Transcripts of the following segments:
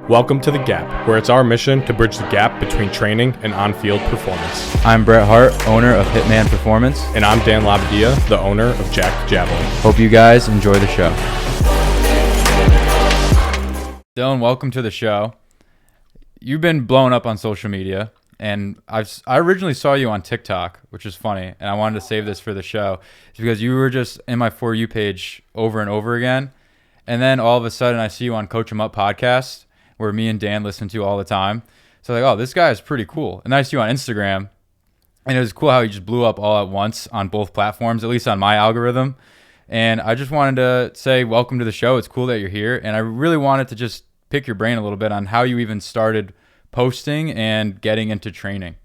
Welcome to The Gap, where it's our mission to bridge the gap between training and on-field performance. I'm Brett Hart, owner of Hitman Performance. And I'm Dan Labadia, the owner of Jack Javelin. Hope you guys enjoy the show. Dylan, welcome to the show. You've been blowing up on social media, and I originally saw you on TikTok, which is funny, and I wanted to save this for the show. It's because you were just in my For You page over and over again, and then all of a sudden I see you on Coach 'em Up podcast, where me and Dan listen to all the time. So like, oh, this guy is pretty cool. And then I see you on Instagram, and it was cool how he just blew up all at once on both platforms, at least on my algorithm. And I just wanted to say welcome to the show. It's cool that you're here. And I really wanted to just pick your brain a little bit on how you even started posting and getting into training.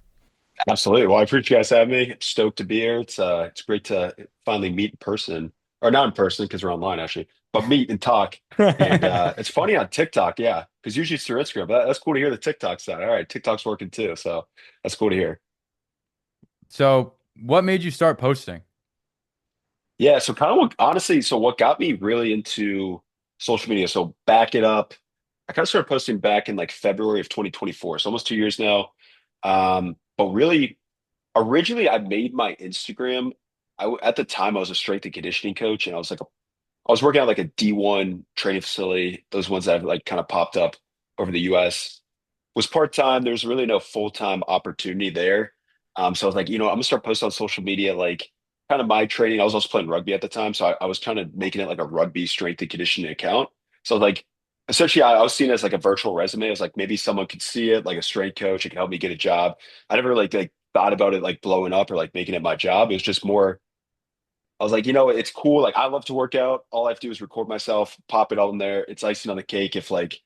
Absolutely. Well, I appreciate you guys having me. Stoked to be here. It's great to finally meet in person, or not in person because we're online actually, but meet and talk. And it's funny on TikTok, yeah, because usually it's through Instagram. But that's cool to hear the TikTok side. All right, TikTok's working too, so that's cool to hear. So what made you start posting? Yeah, so kind of honestly, so what got me really into social media? So back it up, I kind of started posting back in like February of 2024, so almost 2 years now. But really, originally I made my Instagram. At the time I was a strength and conditioning coach, and I was working at like a D1 training facility, those ones that have like kind of popped up over the US. Was part-time. There was really no full-time opportunity there. So I was like, I'm gonna start posting on social media, like kind of my training. I was also playing rugby at the time, so I was kind of making it like a rugby strength and conditioning account. So like essentially I was seen as like a virtual resume. I was like, maybe someone could see it, like a strength coach, it could help me get a job. I never like thought about it like blowing up or like making it my job. It was just more, I was like, it's cool. Like I love to work out. All I have to do is record myself, pop it all in there. It's icing on the cake if like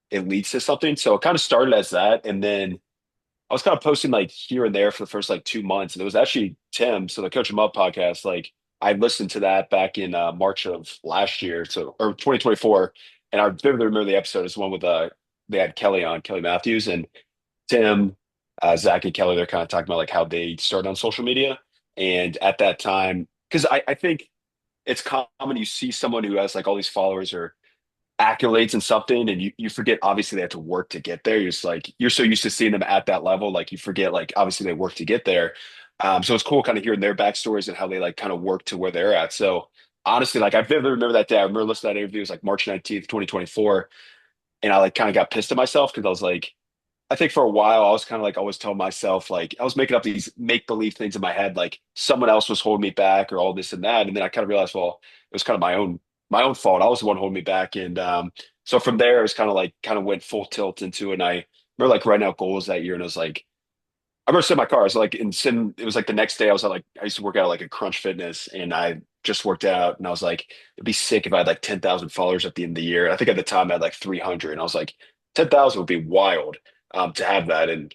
it leads to something. So it kind of started as that. And then I was kind of posting like here and there for the first like 2 months. And it was actually Tim, so the Coach 'em Up podcast, like I listened to that back in March of last year, so or 2024. And I vividly remember the episode is one with they had Kelly on, Kelly Matthews, and Tim, Zach and Kelly, they're kind of talking about like how they started on social media. And at that time, because I think it's common you see someone who has like all these followers or accolades and something, and you forget obviously they have to work to get there. You're just like you're so used to seeing them at that level, like you forget like obviously they work to get there. So it's cool kind of hearing their backstories and how they like kind of work to where they're at. So honestly, like I vividly remember that day. I remember listening to that interview. It was like March 19th, 2024, and I like kind of got pissed at myself because I was like, I think for a while I was kind of like always telling myself like I was making up these make believe things in my head, like someone else was holding me back or all this and that. And then I kind of realized, well, it was kind of my own fault. I was the one holding me back. And so from there, it was kind of went full tilt into it. And I remember like writing out goals that year, and it was like I remember sitting in my car. I was like it was like the next day I was at like I used to work out at like a Crunch Fitness, and I just worked out, and I was like, it'd be sick if I had like 10,000 followers at the end of the year. I think at the time I had like 300, and I was like, 10,000 would be wild to have that. And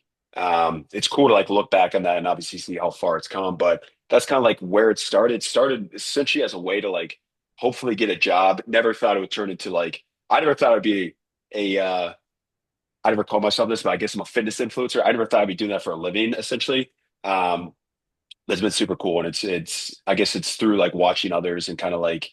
it's cool to like look back on that and obviously see how far it's come. But that's kind of like where it started. It started essentially as a way to like hopefully get a job. Never thought it would turn into like I never thought I'd be a I never called myself this, but I guess I'm a fitness influencer. I never thought I'd be doing that for a living, essentially. Um, that's been super cool, and it's I guess it's through like watching others and kind of like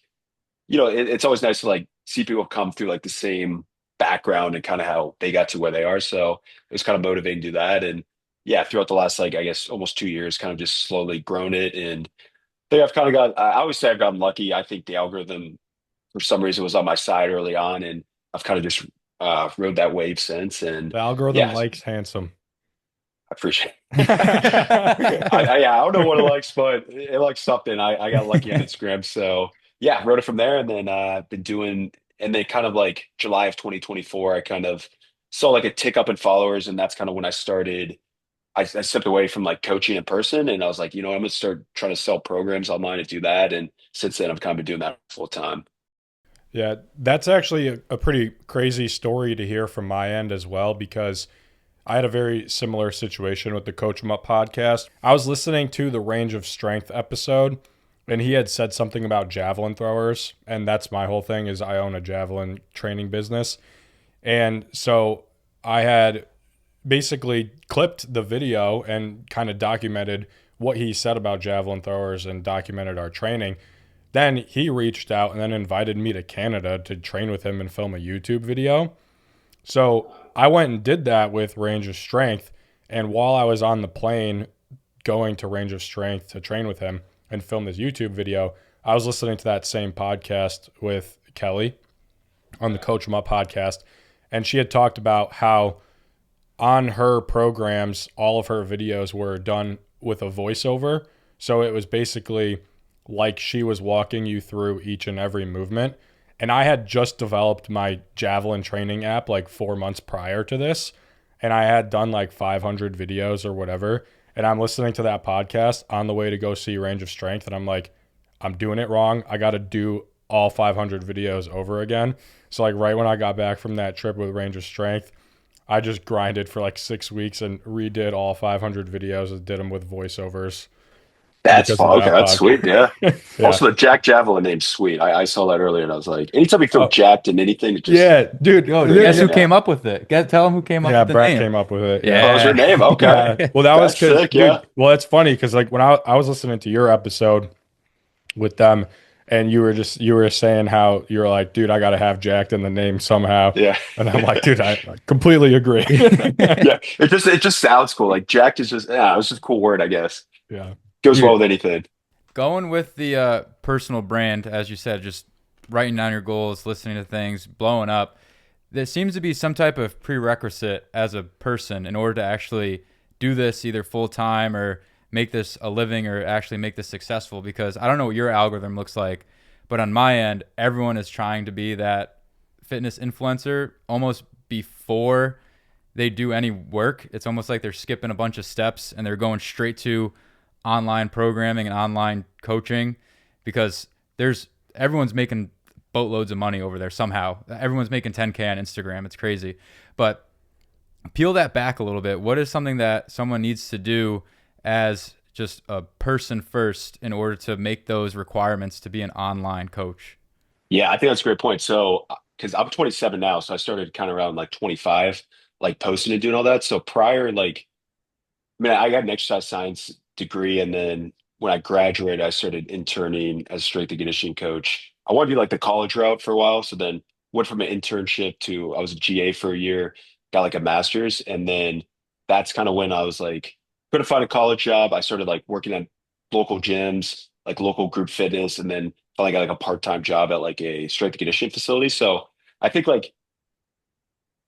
it's always nice to like see people come through like the same background and kind of how they got to where they are. So it was kind of motivating to do that. And yeah, throughout the last like I guess almost 2 years, kind of just slowly grown it. And I think I've kind of got I always say I've gotten lucky. I think the algorithm for some reason was on my side early on, and I've kind of just rode that wave since. And The algorithm yeah, likes handsome. I appreciate it. Yeah, I don't know what it likes, but it likes something. I got lucky on Instagram. So yeah, wrote it from there, and then been doing, and then kind of like July of 2024, I kind of saw like a tick up in followers, and that's kind of when I started. I stepped away from like coaching in person, and I was like, I'm gonna start trying to sell programs online and do that. And since then, I've kind of been doing that full time. Yeah, that's actually a pretty crazy story to hear from my end as well, because I had a very similar situation with the Coach 'em Up podcast. I was listening to the Range of Strength episode, and he had said something about javelin throwers, and that's my whole thing is I own a javelin training business. And so I had basically clipped the video and kind of documented what he said about javelin throwers and documented our training. Then he reached out and then invited me to Canada to train with him and film a YouTube video. So I went and did that with Range of Strength. And while I was on the plane going to Range of Strength to train with him and film this YouTube video, I was listening to that same podcast with Kelly on the Coach 'em Up podcast. And she had talked about how on her programs, all of her videos were done with a voiceover. So it was basically like she was walking you through each and every movement. And I had just developed my javelin training app like 4 months prior to this. And I had done like 500 videos or whatever. And I'm listening to that podcast on the way to go see Range of Strength. And I'm like, I'm doing it wrong. I got to do all 500 videos over again. So, like, right when I got back from that trip with Range of Strength, I just grinded for like 6 weeks and redid all 500 videos and did them with voiceovers That's because of fun. Okay, that that's sweet. Yeah. podcast. Yeah. Also, the Jack Javelin name's sweet. I saw that earlier and I was like, anytime you throw Oh, jacked in anything, it just yeah, dude. Yo, guess yeah. who Yeah, came up with it? Tell him who came up yeah, with the Brett name. came up with it. Yeah. Oh, was your Yeah. name? Okay. Yeah. Well, that was That's because, sick. dude, Yeah. well, it's funny because, like, when I was listening to your episode with them and you were saying how you were like, dude, I got to have Jacked in the name somehow. Yeah. And I'm like, dude, I completely agree. Yeah. It just sounds cool. Like jacked is just yeah, it's just a cool word, I guess. Yeah. Goes well Dude, with anything. going with the personal brand, as you said, just writing down your goals, listening to things, blowing up. There seems to be some type of prerequisite as a person in order to actually do this either full time or make this a living or actually make this successful. Because I don't know what your algorithm looks like, but on my end, everyone is trying to be that fitness influencer almost before they do any work. It's almost like they're skipping a bunch of steps and they're going straight to online programming and online coaching because there's everyone's making boatloads of money over there somehow. Everyone's making 10K on Instagram. It's crazy. But peel that back a little bit. What is something that someone needs to do as just a person first in order to make those requirements to be an online coach? Yeah, I think that's a great point. So, because I'm 27 now, so I started kind of around like 25, like posting and doing all that. So prior, like, I mean, I got an exercise science degree, and then when I graduated, I started interning as a strength and conditioning coach. I wanted to do like the college route for a while, so then went from an internship to I was a GA for a year, got like a master's, and then that's kind of when I was like couldn't find a college job. I started like working at local gyms, like local group fitness, and then finally got like a part-time job at like a strength and conditioning facility. So I think like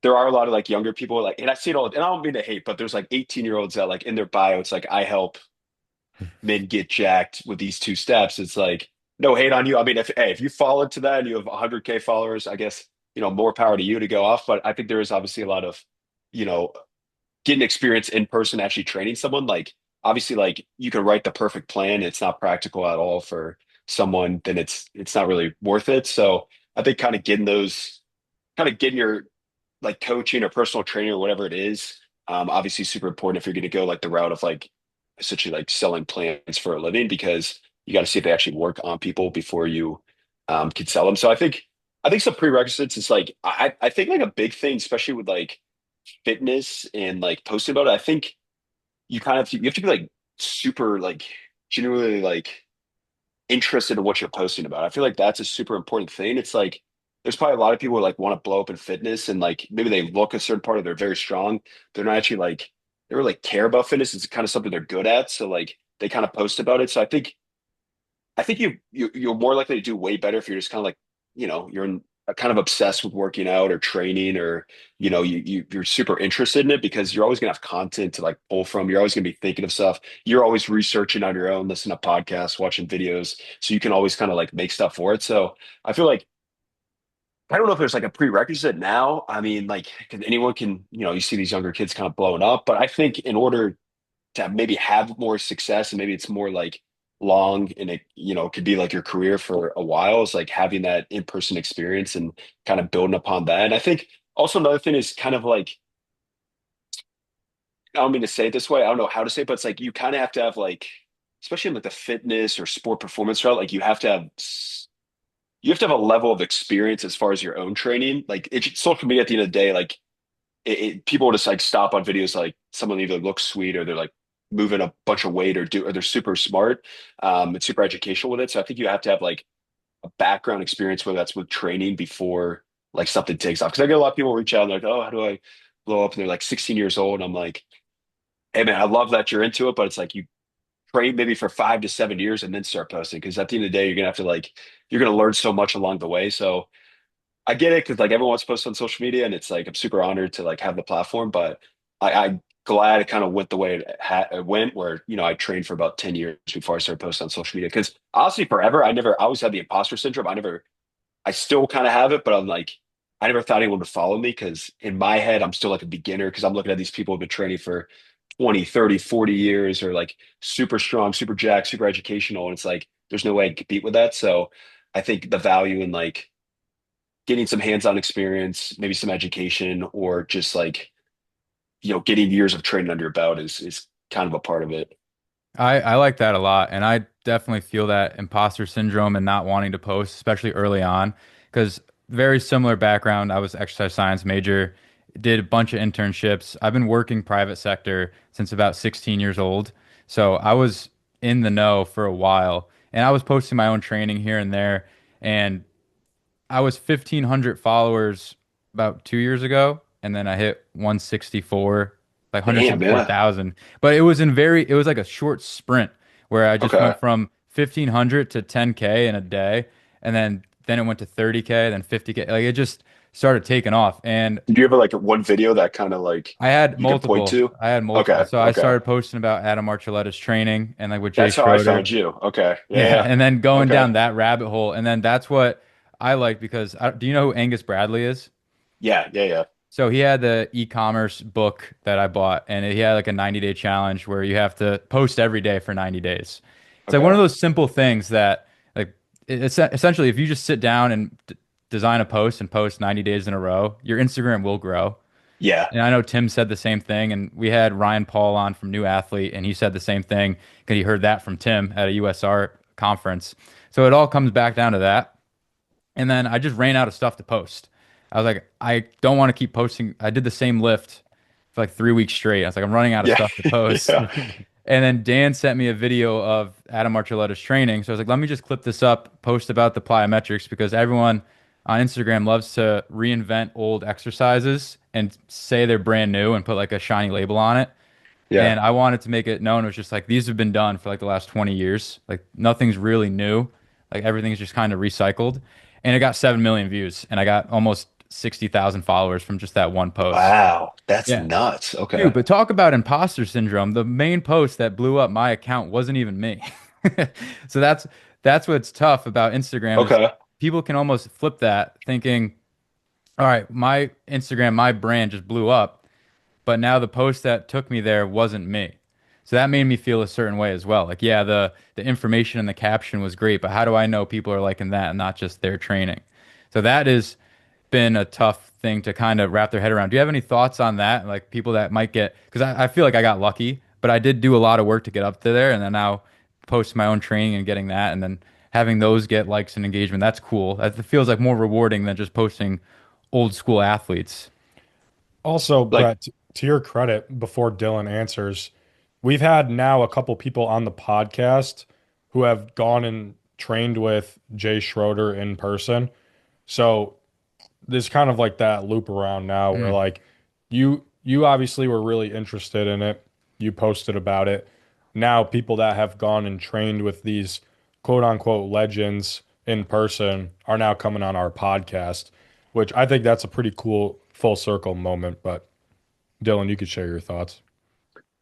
there are a lot of like younger people like, and I see it all, and I don't mean to hate, but there's like 18-year-olds that like in their bio, it's like I help men get jacked with these two steps. It's like no hate on you. I mean, if hey, if you fall into that and you have 100K followers, I guess more power to you to go off. But I think there is obviously a lot of you know getting experience in person, actually training someone. Like obviously, like you can write the perfect plan, it's not practical at all for someone. Then it's not really worth it. So I think kind of getting your like coaching or personal training or whatever it is, obviously super important if you're going to go like the route of like essentially like selling plants for a living because you got to see if they actually work on people before you can sell them. So I think some prerequisites is like I think like a big thing, especially with like fitness and like posting about it. I think you have to be like super like genuinely like interested in what you're posting about. I feel like that's a super important thing. It's like there's probably a lot of people who like want to blow up in fitness and like maybe they look a certain part of they're very strong. They're not actually like they really care about fitness. It's kind of something they're good at. So like they kind of post about it. So I think you're more likely to do way better if you're just kind of like, you're kind of obsessed with working out or training or, you're super interested in it because you're always gonna have content to like pull from. You're always gonna be thinking of stuff. You're always researching on your own, listening to podcasts, watching videos. So you can always kind of like make stuff for it. So I feel like I don't know if there's like a prerequisite now. I mean, like, 'cause anyone can, you see these younger kids kind of blowing up, but I think in order to maybe have more success and maybe it's more like long and it could be like your career for a while is like having that in-person experience and kind of building upon that. And I think also another thing is kind of like I don't mean to say it this way, I don't know how to say it, but it's like you kind of have to have like especially in like the fitness or sport performance route, like you have to have a level of experience as far as your own training. Like it's social media at the end of the day, like people just like stop on videos like someone either looks sweet or they're like moving a bunch of weight or they're super smart. It's super educational with it. So I think you have to have like a background experience, whether that's with training before. like something takes off. Because I get a lot of people reach out and they're like, oh, how do I blow up? And they're like 16 years old. And I'm like, hey man, I love that you're into it, but it's like you train maybe for 5 to 7 years and then start posting. Because at the end of the day, you're gonna have to like you're gonna learn so much along the way. So I get it because like everyone wants to post on social media, and it's like I'm super honored to like have the platform, but I'm glad it kind of went the way it went, where I trained for about 10 years before I started posting on social media. Because honestly, forever I always had the imposter syndrome. I still kind of have it, but I'm like I never thought anyone would follow me because in my head I'm still like a beginner because I'm looking at these people who've been training for 20, 30, 40 years or like super strong, super jacked, super educational, and it's like there's no way I can compete with that. So I think the value in like getting some hands-on experience, maybe some education, or just like, getting years of training under your belt is kind of a part of it. I like that a lot, and I definitely feel that imposter syndrome and not wanting to post, especially early on, because very similar background. I was exercise science major, did a bunch of internships. I've been working private sector since about 16 years old, so I was in the know for a while, and I was posting my own training here and there, and I was 1,500 followers about 2 years ago, and then I hit 164, like Damn, yeah. 164,000. But it was like a short sprint where I just Okay. went from 1,500 to 10K in a day, and then it went to 30K, then 50K. Like it just started taking off, and Did you ever like one video that kind of like I had you could point multiple. to? I had multiple. Okay, So I okay. started posting about Adam Archuleta's training and like with Jay That's how I Schroeder. found you. Okay. Yeah, Yeah, yeah. and then going Okay. down that rabbit hole, and then that's what I like because do you know who Angus Bradley is? Yeah, yeah, yeah. So he had the e-commerce book that I bought, and he had like a 90-day challenge where you have to post every day for 90 days. It's like one Okay. of those simple things that like it's essentially if you just sit down and design a post and post 90 days in a row, your Instagram will grow. Yeah. And I know Tim said the same thing, and we had Ryan Paul on from New Athlete, and he said the same thing because he heard that from Tim at a USR conference. So it all comes back down to that. And then I just ran out of stuff to post. I was like, I don't want to keep posting. I did the same lift for like 3 weeks straight. I was like, I'm running out of Yeah. stuff to post. Yeah. And then Dan sent me a video of Adam Archuleta's training. So I was like, let me just clip this up, post about the plyometrics because everyone on Instagram loves to reinvent old exercises and say they're brand new and put like a shiny label on it. Yeah. And I wanted to make it known it was just like these have been done for like the last 20 years. Like nothing's really new. Like everything's just kind of recycled. And it got 7 million views and I got almost 60,000 followers from just that one post. Wow. That's Yeah. nuts. Dude, Okay. but talk about imposter syndrome. The main post that blew up my account wasn't even me. So that's what's tough about Instagram is Okay. people can almost flip that thinking, all right, my Instagram, my brand just blew up, but now the post that took me there wasn't me. So that made me feel a certain way as well. Like, yeah, the information in the caption was great, but how do I know people are liking that and not just their training? So that has been a tough thing to kind of wrap their head around. Do you have any thoughts on that? Like people that might get, because I feel like I got lucky, but I did do a lot of work to get up to there and then now post my own training and getting that and then having those get likes and engagement. That's cool. That feels like more rewarding than just posting old school athletes. Also, Like, Brett, to your credit, before Dylan answers, we've had now a couple people on the podcast who have gone and trained with Jay Schroeder in person. So there's kind of like that loop around now where Mm. like you obviously were really interested in it. You posted about it. Now people that have gone and trained with these quote unquote legends in person are now coming on our podcast, which I think that's a pretty cool full circle moment. But Dylan, you could share your thoughts.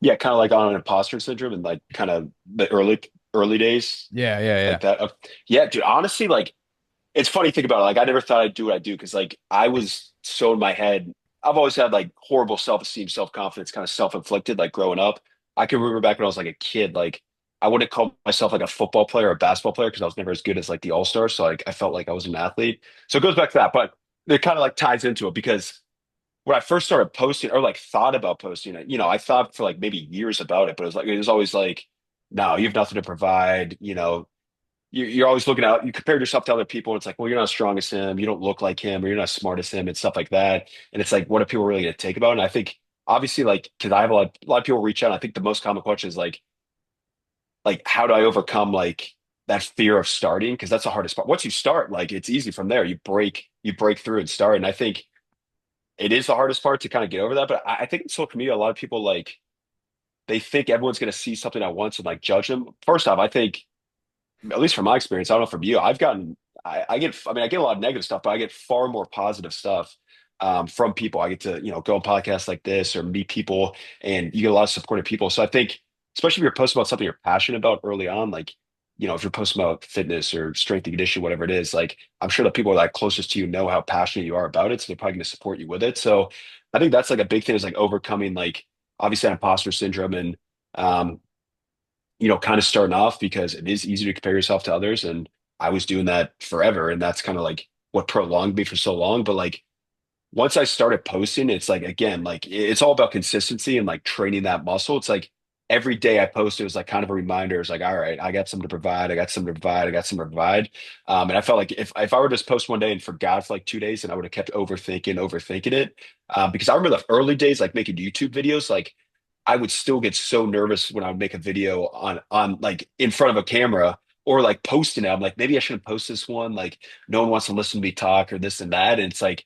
yeah, kind of like on an imposter syndrome and like kind of the early days Yeah, yeah, yeah. like that. Yeah, dude, honestly, like it's funny to think about it. Like I never thought I'd do what I do because like I was so in my head. I've always had like horrible self-esteem, self-confidence, kind of self-inflicted, like growing up. I can remember back when I was like a kid, like I wouldn't call myself like a football player or a basketball player because I was never as good as like the all-stars. So like I felt like I was an athlete. So it goes back to that, but it kind of like ties into it because when I first started posting or like thought about posting it, I thought for like maybe years about it, but it was always like, no, you have nothing to provide, you're always looking out. You compare yourself to other people. And it's like, well, you're not as strong as him. You don't look like him, or you're not as smart as him, and stuff like that. And it's like, what are people really going to take about it? And I think, obviously, like, because I have a lot of people reach out. I think the most common question is like, how do I overcome like that fear of starting, because that's the hardest part. Once you start, like it's easy from there. You break through and start. And I think it is the hardest part to kind of get over that. But I think in social media, a lot of people like they think everyone's going to see something at once and like judge them. First off, I think, at least from my experience, I don't know from you, I get, I mean, I get a lot of negative stuff, but I get far more positive stuff from people. I get to, go on podcasts like this or meet people, and you get a lot of supportive people. So I think, especially if you're posting about something you're passionate about early on, like, if you're posting about fitness or strength and conditioning, whatever it is, like, I'm sure the people that closest to you know how passionate you are about it. So they're probably going to support you with it. So I think that's like a big thing is like overcoming, like, obviously imposter syndrome and, um, kind of starting off because it is easy to compare yourself to others. And I was doing that forever. And that's kind of like what prolonged me for so long. But like once I started posting, it's like, again, like it's all about consistency and like training that muscle. It's like every day I post, it was like kind of a reminder. It's like, all right, I got something to provide. I got something to provide. I got something to provide. And I felt like if I were to just post one day and forgot for like 2 days, and I would have kept overthinking it. Because I remember the early days, like making YouTube videos, like I would still get so nervous when I would make a video on like in front of a camera or like posting it. I'm like, maybe I shouldn't post this one. Like no one wants to listen to me talk or this and that. And it's like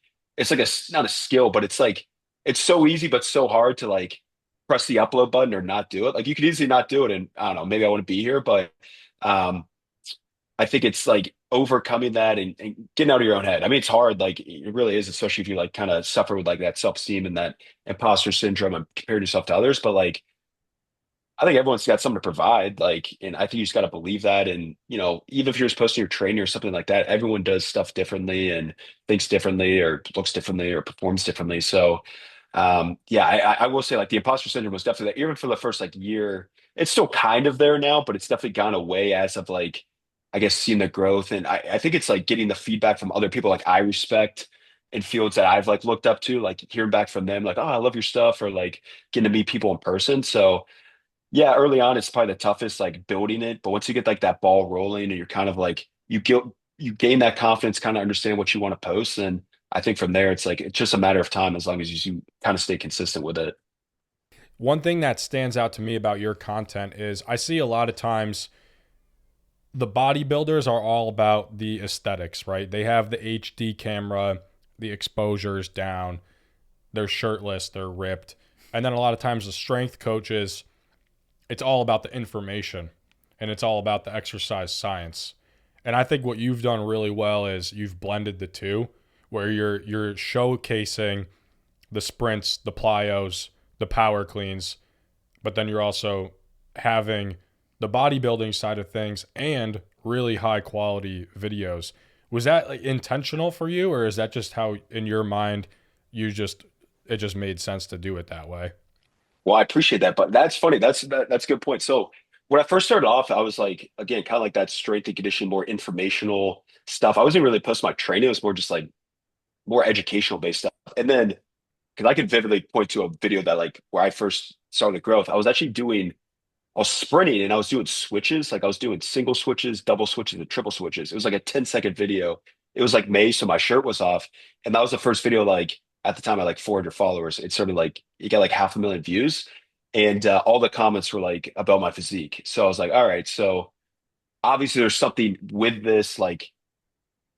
not a skill, but it's like it's so easy but so hard to like press the upload button or not do it. Like you could easily not do it, and I don't know, maybe I wouldn't be here, but um I think it's like overcoming that and getting out of your own head. I mean, it's hard, like it really is, especially if you like kind of suffer with like that self-esteem and that imposter syndrome and compare yourself to others. But like I think everyone's got something to provide, like, and I think you just got to believe that. And even if you're just posting your training or something like that, everyone does stuff differently and thinks differently or looks differently or performs differently. So, yeah, I will say like the imposter syndrome was definitely there, even for the first like year. It's still kind of there now, but it's definitely gone away as of like, I guess, seeing the growth. And I think it's like getting the feedback from other people like I respect in fields that I've like looked up to, like hearing back from them, like, oh, I love your stuff, or like getting to meet people in person. So, yeah, early on it's probably the toughest, like building it. But once you get like that ball rolling and you're kind of like you gain that confidence, kind of understand what you want to post, and I think from there it's like it's just a matter of time as long as you kind of stay consistent with it. One thing that stands out to me about your content is I see a lot of times the bodybuilders are all about the aesthetics, right? They have the HD camera, the exposure's down, they're shirtless, they're ripped. And then a lot of times the strength coaches, it's all about the information and it's all about the exercise science. And I think what you've done really well is you've blended the two where you're showcasing the sprints, the plyos, the power cleans, but then you're also having the bodybuilding side of things and really high quality videos. Was that like intentional for you, or is that just how in your mind you just it just made sense to do it that way? Well, I appreciate that, but that's funny. That's a good point. So when I first started off, I was like, again, kind of like that strength and conditioning, more informational stuff. I wasn't really posting my training. It was more just like more educational based stuff. And then because I can vividly point to a video that like where I first started the growth, I was sprinting and I was doing switches. Like I was doing single switches, double switches, and triple switches. It was like a 10-second video. It was like May, so my shirt was off. And that was the first video, like at the time I had like 400 followers. It started like it got like 500,000 views. And all the comments were like about my physique. So I was like, all right, so obviously there's something with this, like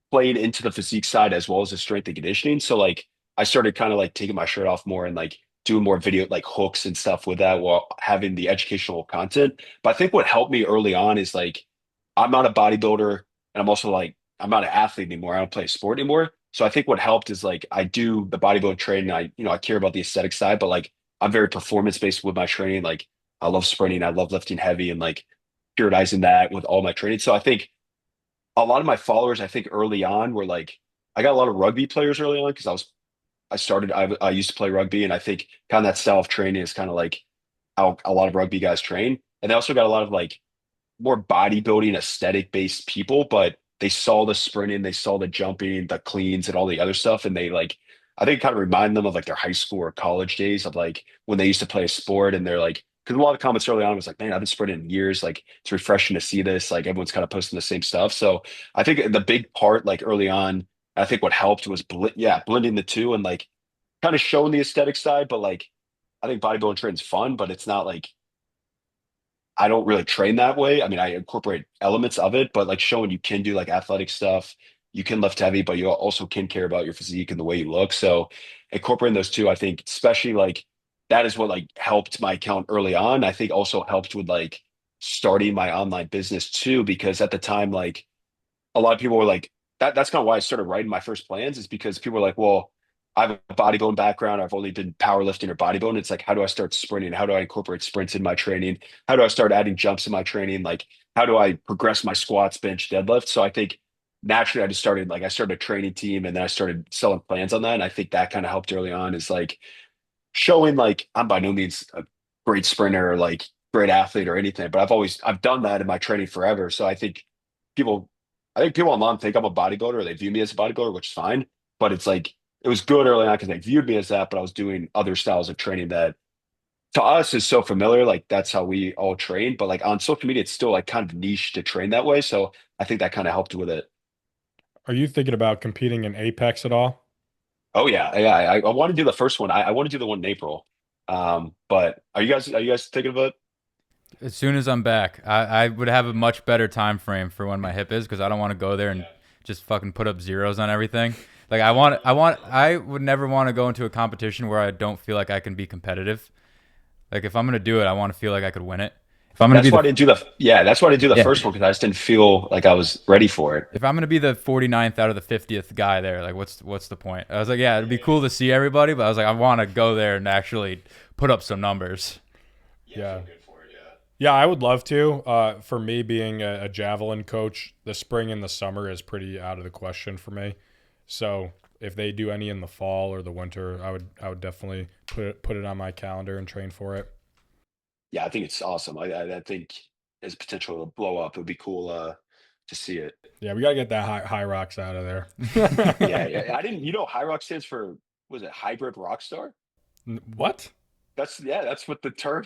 playing into the physique side as well as the strength and conditioning. So like I started kind of like taking my shirt off more and like doing more video like hooks and stuff with that while having the educational content. But I think what helped me early on is like I'm not a bodybuilder and I'm also like I'm not an athlete anymore. I don't play a sport anymore. So I think what helped is like I do the bodybuilding training. I care about the aesthetic side, but like I'm very performance based with my training. Like I love sprinting, I love lifting heavy and like periodizing that with all my training. So I think a lot of my followers, I think early on were like, I got a lot of rugby players early on because I used to play rugby, and I think kind of that style of training is kind of like how a lot of rugby guys train. And they also got a lot of like more bodybuilding aesthetic based people, but they saw the sprinting, they saw the jumping, the cleans, and all the other stuff, and they like, I think, kind of remind them of like their high school or college days of like when they used to play a sport, and they're like, because a lot of comments early on was like, man, I've been sprinting in years, like it's refreshing to see this, like everyone's kind of posting the same stuff. So I think the big part, like early on, I think what helped was blending the two and like kind of showing the aesthetic side, but like I think bodybuilding training's fun, but it's not like I don't really train that way. I mean, I incorporate elements of it, but like showing you can do like athletic stuff, you can lift heavy, but you also can care about your physique and the way you look. So incorporating those two, I think, especially like that is what like helped my account early on. I think also helped with like starting my online business too, because at the time, like a lot of people were like, that's kind of why I started writing my first plans is because people were like, well, I have a bodybuilding background. I've only done powerlifting or bodybuilding. It's like, how do I start sprinting? How do I incorporate sprints in my training? How do I start adding jumps in my training? Like, how do I progress my squats, bench, deadlift? So I think naturally I started a training team and then I started selling plans on that. And I think that kind of helped early on is like showing like I'm by no means a great sprinter or like great athlete or anything, but I've done that in my training forever. So people I think people online think I'm a bodybuilder or they view me as a bodybuilder, which is fine. But it's like it was good early on because they viewed me as that, but I was doing other styles of training that to us is so familiar. Like that's how we all train. But like on social media, it's still like kind of niche to train that way. So I think that kind of helped with it. Are you thinking about competing in Apex at all? Oh yeah, yeah. I want to do the first one. I want to do the one in April. But are you guys thinking of it? As soon as I'm back, I would have a much better time frame for when my hip is because I don't want to go there and just fucking put up zeros on everything. Like I would never want to go into a competition where I don't feel like I can be competitive. Like if I'm gonna do it, I want to feel like I could win it. If I'm gonna be That's why the I didn't do the Yeah, first one because I just didn't feel like I was ready for it. if I'm gonna be the 49th out of the 50th guy there, like what's the point? I was like, yeah, it'd be cool to see everybody, but I was like, I want to go there and actually put up some numbers. Yeah. Yeah, I would love to. For me, being a javelin coach, the spring and the summer is pretty out of the question for me. So if they do any in the fall or the winter, I would definitely put it on my calendar and train for it. Yeah, I think it's awesome. I think there's potential to blow up. It would be cool to see it. Yeah, we gotta get that high rocks out of Yeah, there. yeah. I didn't. High Rock stands for was it hybrid rock star? What? That's what the term.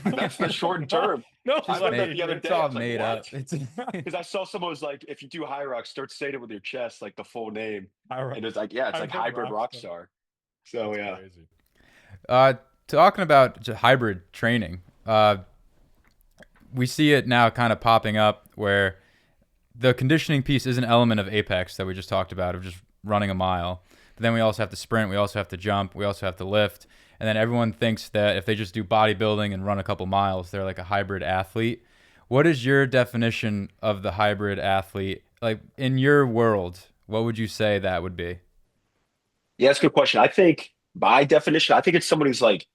That's the shortened term. No, I Just learned that made the other it's day. I all was like, made what? up. It's Because I saw someone was like, if you do High Rock, start saying it with your chest, like the full name. high, And it's like, yeah, it's like hybrid hybrid rock rock star. star. So That's yeah. crazy. uh talking about hybrid training. We see it now kind of popping up where the conditioning piece is an element of Apex that we just talked about of just running a mile. But then we also have to sprint, we also have to jump, we also have to lift. And then everyone thinks that if they just do bodybuilding and run a couple miles, they're like a hybrid athlete. What is your definition of the hybrid athlete? Like in your world, what would you say that would be? Yeah, that's a good question. I think by definition, I think it's someone who's like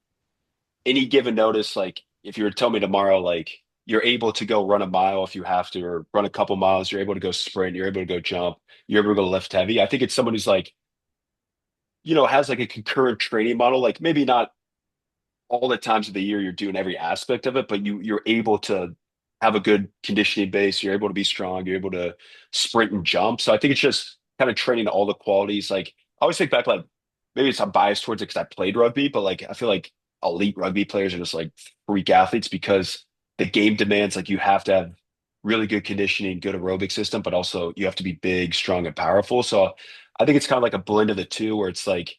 any given notice, like if you were to tell me tomorrow, like you're able to go run a mile if you have to, or run a couple miles, you're able to go sprint, you're able to go jump, you're able to go lift heavy. I think it's someone who's like, has like a concurrent training model, like maybe not all the times of the year you're doing every aspect of it, but you're able to have a good conditioning base, you're able to be strong, you're able to sprint and jump. So I think it's just kind of training all the qualities. Like I always think back, like maybe it's I'm biased towards it because I played rugby, but like I feel like elite rugby players are just like freak athletes because the game demands like you have to have really good conditioning, good aerobic system, but also you have to be big, strong, and powerful. So I think it's kind of like a blend of the two where it's like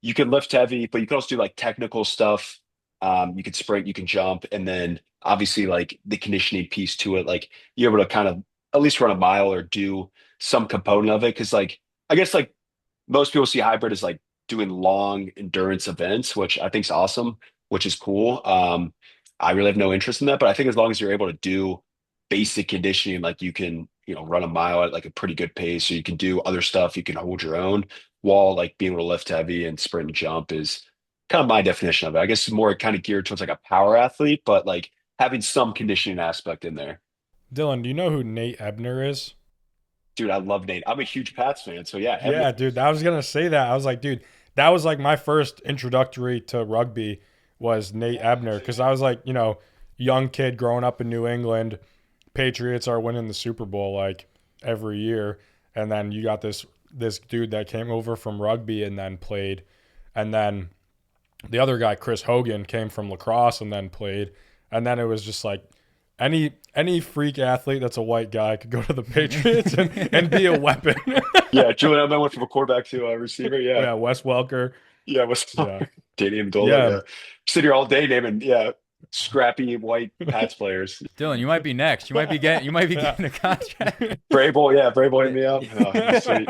you can lift heavy, but you can also do like technical stuff. You can sprint, you can jump, and then obviously like the conditioning piece to it, like you're able to kind of at least run a mile or do some component of it. Cause like I guess like most people see hybrid as like doing long endurance events, which I think is awesome, which is cool. I really have no interest in that, but I think as long as you're able to do basic conditioning, like you can, run a mile at like a pretty good pace, or you can do other stuff, you can hold your own while like being able to lift heavy and sprint and jump is kind of my definition of it. I guess it's more kind of geared towards like a power athlete, but like having some conditioning aspect in there. Dylan, do you know who Nate Ebner is? Dude, I love Nate. I'm a huge Pats fan, so yeah, Ebner. Yeah, dude, I was gonna say that. I was like, dude, that was like my first introductory to rugby was Nate Ebner because I was like, young kid growing up in New England. Patriots are winning the Super Bowl like every year, and then you got this dude that came over from rugby and then played, and then the other guy, Chris Hogan, came from lacrosse and then played, and then it was just like any freak athlete that's a white guy could go to the Patriots and be a weapon. Yeah, Julian Edelman went from a quarterback to a receiver. Oh Yeah, yeah, Wes Welker. yeah. What's Yeah, Danny Amendola? yeah, Yeah, sit here all day naming. Yeah, scrappy white Pats players. Dylan, you might be next. You might be getting a contract. Brave boy, yeah, Brave boy hit me up. Oh, that'd be sweet,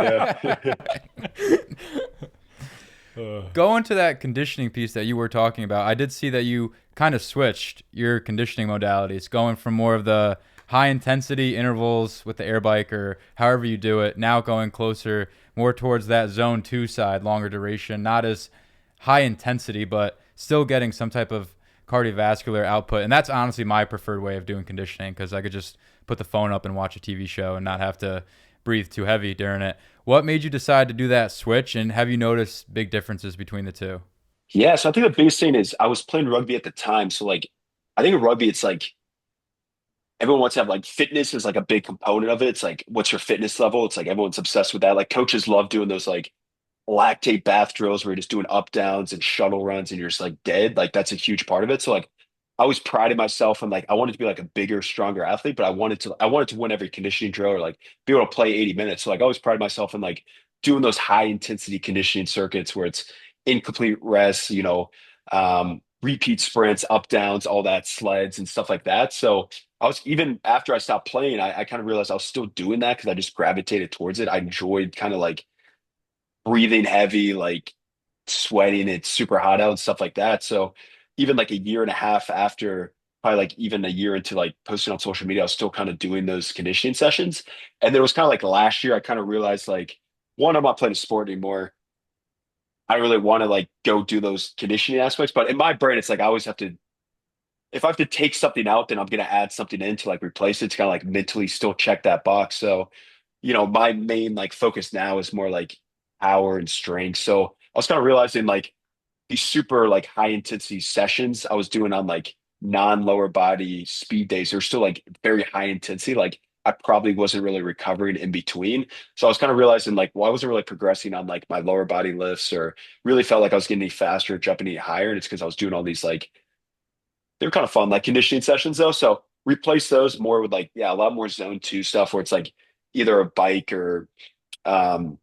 yeah. Going to that conditioning piece that you were talking about, I did see that you kind of switched your conditioning modalities, going from more of the high intensity intervals with the air bike or however you do it, now going closer more towards that zone 2 side, longer duration, not as high intensity, but still getting some type of cardiovascular output. And that's honestly my preferred way of doing conditioning because I could just put the phone up and watch a TV show and not have to breathe too heavy during it. What made you decide to do that switch, and have you noticed big differences between the two? Yeah, so I think the biggest thing is I was playing rugby at the time. So like I think in rugby it's like everyone wants to have like fitness is like a big component of it. It's like what's your fitness level? It's like everyone's obsessed with that. Like coaches love doing those like lactate bath drills where you're just doing up downs and shuttle runs and you're just like dead. Like that's a huge part of it. So like I always prided myself and like I wanted to be like a bigger, stronger athlete, but I wanted to win every conditioning drill or like be able to play 80 minutes. So like I always prided myself in like doing those high intensity conditioning circuits where it's incomplete rest, repeat sprints, up downs, all that sleds and stuff like that. So I was even after I stopped playing, I kind of realized I was still doing that because I just gravitated towards it. I enjoyed kind of like breathing heavy, like sweating, it's super hot out and stuff like that. So even like a year and a half after, probably like even a year into like posting on social media, I was still kind of doing those conditioning sessions. And then it was kind of like last year, I kind of realized like, one, I'm not playing a sport anymore. I don't really want to like go do those conditioning aspects, but in my brain, it's like I always have to, if I have to take something out, then I'm going to add something in to like replace it to kind of like mentally still check that box. So my main like focus now is more like power and strength. So I was kind of realizing like these super like high intensity sessions I was doing on like non lower body speed days, they're still like very high intensity. Like I probably wasn't really recovering in between. So I was kind of realizing like, well, I wasn't really progressing on like my lower body lifts or really felt like I was getting any faster, jumping any higher. And it's because I was doing all these like, they're kind of fun, like conditioning sessions though. So replace those more with like, yeah, a lot more zone two stuff where it's like either a bike or um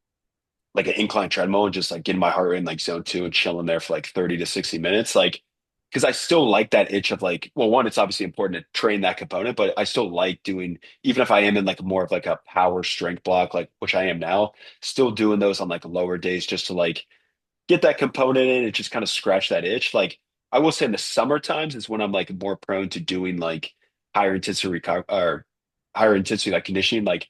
like an incline treadmill and just like getting my heart rate in like zone two and chilling there for like 30 to 60 minutes. Like, because I still like that itch of like, well, one, it's obviously important to train that component, but I still like doing, even if I am in like more of like a power strength block, like which I am now, still doing those on like lower days just to like get that component in and just kind of scratch that itch. Like I will say in the summer times is when I'm like more prone to doing like higher intensity or higher intensity like conditioning. Like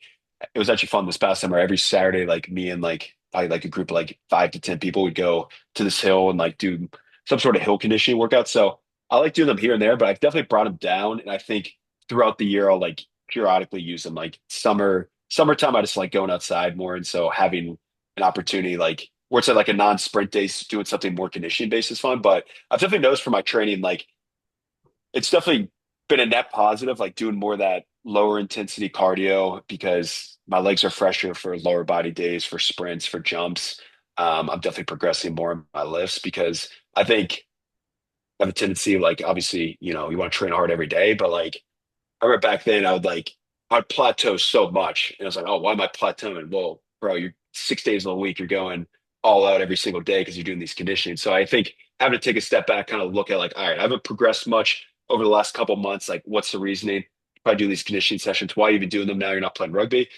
it was actually fun this past summer. Every Saturday, like me and like I like a group of like 5 to 10 people would go to this hill and like do some sort of hill conditioning workout. So I like doing them here and there, but I've definitely brought them down. And I think throughout the year I'll like periodically use them. Like summertime, I just like going outside more. And so having an opportunity like where it's at like a non-sprint day, doing something more conditioning based is fun. But I've definitely noticed for my training, like it's definitely been a net positive, like doing more of that lower intensity cardio because my legs are fresher for lower body days, for sprints, for jumps. I'm definitely progressing more in my lifts because I think I have a tendency, like obviously, you want to train hard every day, but like I remember back then I'd plateau so much. And I was like, oh, why am I plateauing? Well, bro, you're 6 days of the week, you're going all out every single day because you're doing these conditioning. So I think having to take a step back, kind of look at like, all right, I haven't progressed much over the last couple months. Like, what's the reasoning? If I do these conditioning sessions, why are you even doing them now? You're not playing rugby.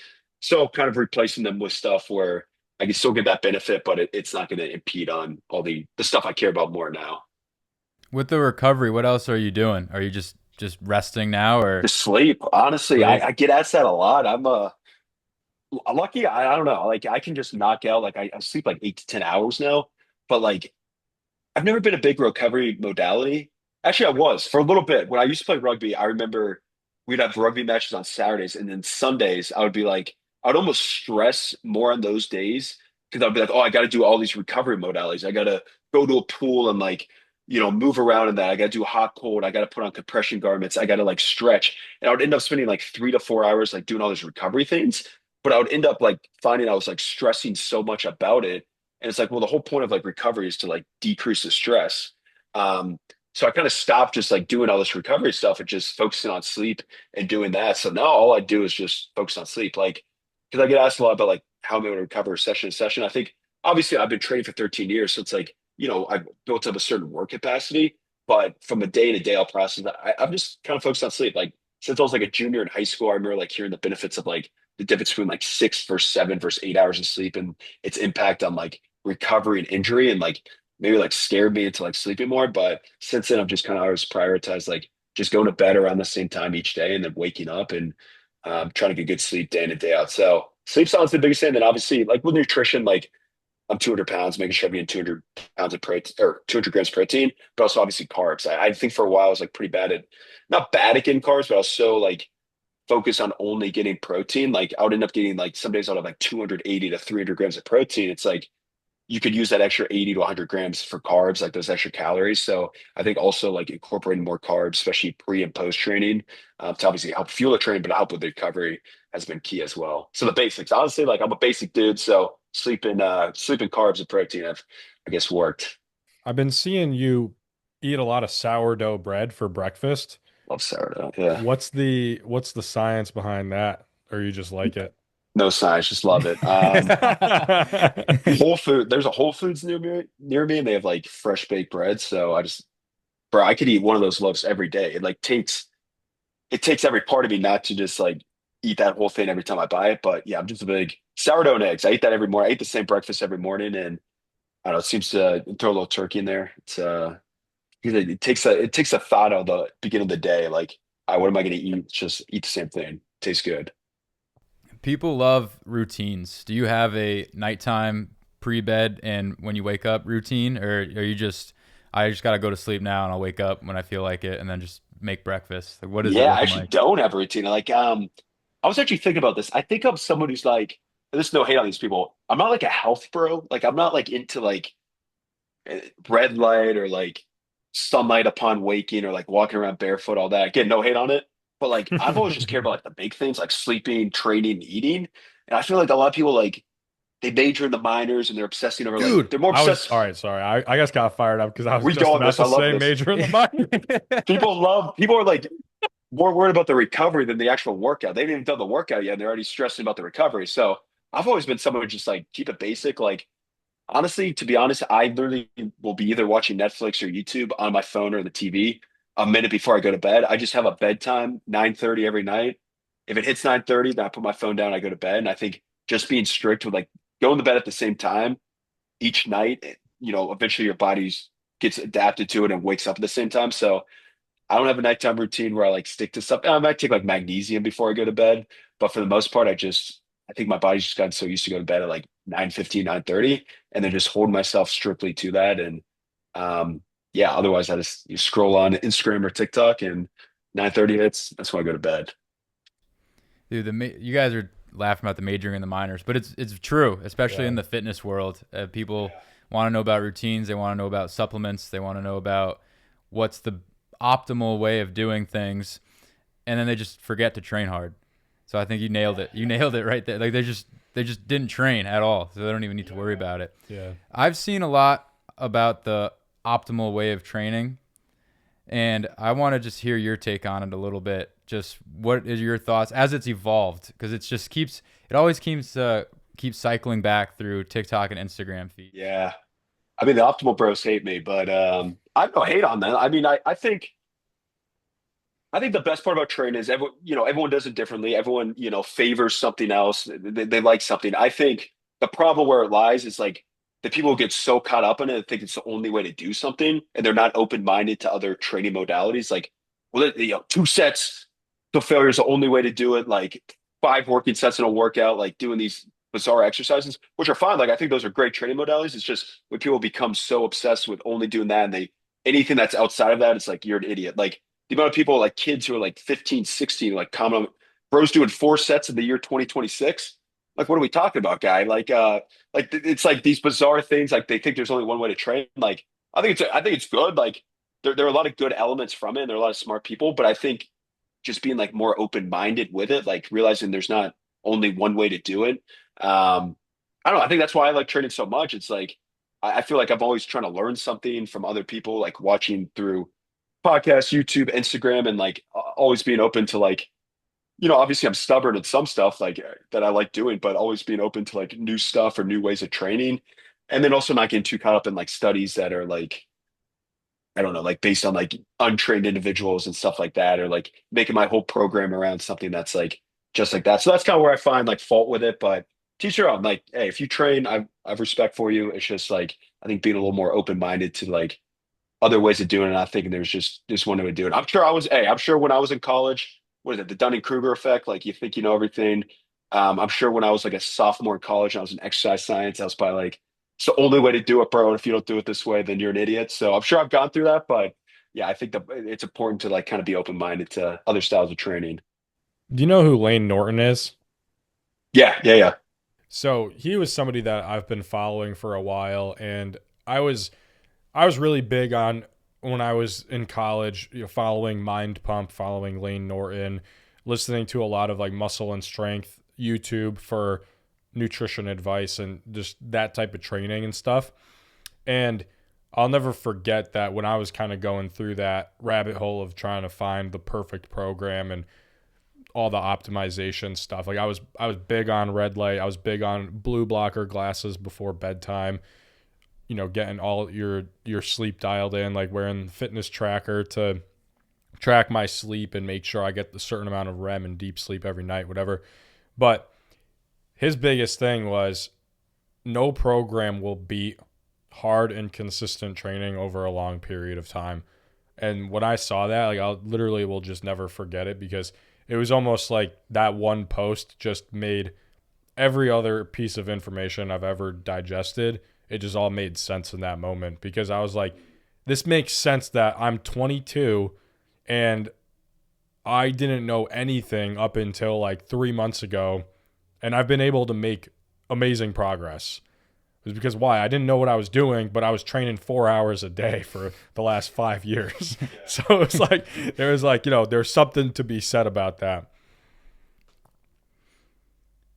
So kind of replacing them with stuff where I can still get that benefit, but it's not going to impede on all the stuff I care about more now. With the recovery, what else are you doing? Are you just resting now or The sleep, honestly, sleep? I get asked that a lot. I'm lucky. I don't know. Like I can just knock out. Like I sleep like 8 to 10 hours now. But like I've never been a big recovery modality. Actually, I was for a little bit when I used to play rugby. I remember we'd have rugby matches on Saturdays, and then Sundays I would be like, I would almost stress more on those days because I'd be like, oh, I got to do all these recovery modalities. I got to go to a pool and like move around in that. I got to do hot cold. I got to put on compression garments. I got to like stretch, and I would end up spending like 3 to 4 hours like doing all these recovery things. But I would end up like finding I was like stressing so much about it and it's like, well, the whole point of like recovery is to like decrease the stress. Um, so I kind of stopped just like doing all this recovery stuff and just focusing on sleep and doing that. So now all I do is just focus on sleep. Like, because I get asked a lot about like how am I going to recover session to session. I think obviously I've been training for 13 years. So it's like, I've built up a certain work capacity, But from a day to day out process, I'm just kind of focused on sleep. Like since I was like a junior in high school, I remember like hearing the benefits of like the difference between like 6 versus 7 versus 8 hours of sleep and its impact on like recovery and injury, and like maybe like scared me into like sleeping more. But since then, I've just kind of always prioritized like just going to bed around the same time each day and then waking up and trying to get good sleep day in and day out. So sleep sounds the biggest thing. Then obviously like with nutrition, like I'm 200 pounds, making sure I'm getting 200 pounds of protein or 200 grams of protein, but also obviously carbs. I think for a while I was like pretty bad at, not bad at getting carbs, but I was so like focused on only getting protein. Like I would end up getting like some days I'd have like 280 to 300 grams of protein. It's like you could use that extra 80 to 100 grams for carbs, like those extra calories. So I think also like incorporating more carbs, especially pre and post training, to obviously help fuel the training, but help with the recovery has been key as well. So the basics, honestly, like I'm a basic dude, so sleeping carbs and protein have, I guess, worked. I've been seeing you eat a lot of sourdough bread for breakfast. Love sourdough. Yeah, What's the science behind that? Or you just like it? no science, just love it. There's a Whole Foods near me, and they have like fresh baked bread. So bro, I could eat one of those loaves every day. It takes every part of me not to just like eat that whole thing every time I buy it. But yeah, I'm just a big sourdough and eggs. I eat that every morning. I eat the same breakfast every morning, and I don't know. It seems to throw a little turkey in there. It takes a thought out of the beginning of the day. Like, what am I going to eat? Just eat the same thing. Tastes good. People love routines. Do you have a nighttime pre-bed and when you wake up routine, or are you just, I just got to go to sleep now and I'll wake up when I feel like it and then just make breakfast? Like, what is it Yeah, I looking actually like? don't have a routine. Like, I was actually thinking about this. I think I'm someone who's like, and there's no hate on these people. I'm not like a health bro. Like, I'm not like into like red light or like sunlight upon waking or like walking around barefoot, all that. Again, no hate on it. But like I've always just cared about like the big things like sleeping, training, eating. And I feel like a lot of people like they major in the minors and they're obsessing over like Dude, they're more I was obsessed. all right. Sorry, I guess got fired up because I was We just go on about this. I to love say this. major in the minor. People are like more worried about the recovery than the actual workout. They haven't even done the workout yet and they're already stressing about the recovery. So I've always been someone who just like keep it basic. Like honestly, to be honest, I literally will be either watching Netflix or YouTube on my phone or the TV a minute before I go to bed. I just have a bedtime, 9:30 every night. If it hits 9:30, then I put my phone down, I go to bed. And I think just being strict with like going to bed at the same time each night, eventually your body gets adapted to it and wakes up at the same time. So I don't have a nighttime routine where I like stick to stuff. I might take like magnesium before I go to bed, but for the most part, I think my body's just gotten so used to go to bed at like 9:15, 9:30, and then just hold myself strictly to that. And yeah, otherwise I just you scroll on Instagram or TikTok and 9:30 hits, that's when I go to bed. Dude, you guys are laughing about the majoring and the minors, but it's true, especially Yeah. in the fitness world. People want to know about routines. They want to know about supplements. They want to know about what's the optimal way of doing things, and then they just forget to train hard. So I think you nailed it. You nailed it right there. Like they just didn't train at all, so they don't even need to worry about it. Yeah. I've seen a lot about the optimal way of training, and I want to just hear your take on it a little bit. Just what is your thoughts as it's evolved? Because it always keeps cycling back through TikTok and Instagram feed. Yeah. I mean, the optimal bros hate me, but I have no hate on them. I mean, I think the best part about training is everyone does it differently. Everyone, favors something else. They like something. I think the problem where it lies is like the people who get so caught up in it and think it's the only way to do something, and they're not open-minded to other training modalities. Like, well, 2 sets to failure is the only way to do it. Like 5 working sets in a workout, like doing these bizarre exercises, which are fine. Like I think those are great training modalities. It's just when people become so obsessed with only doing that and they anything that's outside of that, it's like you're an idiot. Like the amount of people like kids who are like 15, 16, like comment on bros doing 4 sets in the year 2026. Like, what are we talking about, guy? Like it's like these bizarre things. Like they think there's only one way to train. Like I think it's good. Like there are a lot of good elements from it. And there are a lot of smart people, but I think just being like more open minded with it, like realizing there's not only one way to do it. I don't know. I think that's why I like training so much. It's like I feel like I'm always trying to learn something from other people, like watching through podcasts, YouTube, Instagram, and like always being open to like, obviously I'm stubborn at some stuff like that I like doing, but always being open to like new stuff or new ways of training. And then also not getting too caught up in like studies that are like I don't know, like based on like untrained individuals and stuff like that, or like making my whole program around something that's like just like that. So that's kind of where I find like fault with it. But teach your own. Like, hey, if you train, I've respect for you. It's just like I think being a little more open minded to like other ways of doing it. Not thinking there's just one way to do it. I'm sure I was. Hey, I'm sure when I was in college, what is it, the Dunning Kruger effect? Like you think you know everything. I'm sure when I was like a sophomore in college and I was in exercise science, I was probably like, it's the only way to do it, bro. And if you don't do it this way, then you're an idiot. So I'm sure I've gone through that, but yeah, I think that it's important to like kind of be open minded to other styles of training. Do you know who Lane Norton is? Yeah, yeah, yeah. So he was somebody that I've been following for a while, and I was I was really big on when I was in college, following Mind Pump, following Lane Norton, listening to a lot of like muscle and strength YouTube for nutrition advice and just that type of training and stuff. And I'll never forget that when I was kind of going through that rabbit hole of trying to find the perfect program and all the optimization stuff. Like I was big on red light. I was big on blue blocker glasses before bedtime. Getting all your sleep dialed in, like wearing the fitness tracker to track my sleep and make sure I get the certain amount of REM and deep sleep every night, whatever. But his biggest thing was no program will beat hard and consistent training over a long period of time. And when I saw that, like I literally will just never forget it because it was almost like that one post just made every other piece of information I've ever digested. It just all made sense in that moment because I was like, this makes sense that I'm 22 and I didn't know anything up until like 3 months ago, and I've been able to make amazing progress. It was because why? I didn't know what I was doing, but I was training 4 hours a day for the last 5 years. So it was like there's something to be said about that.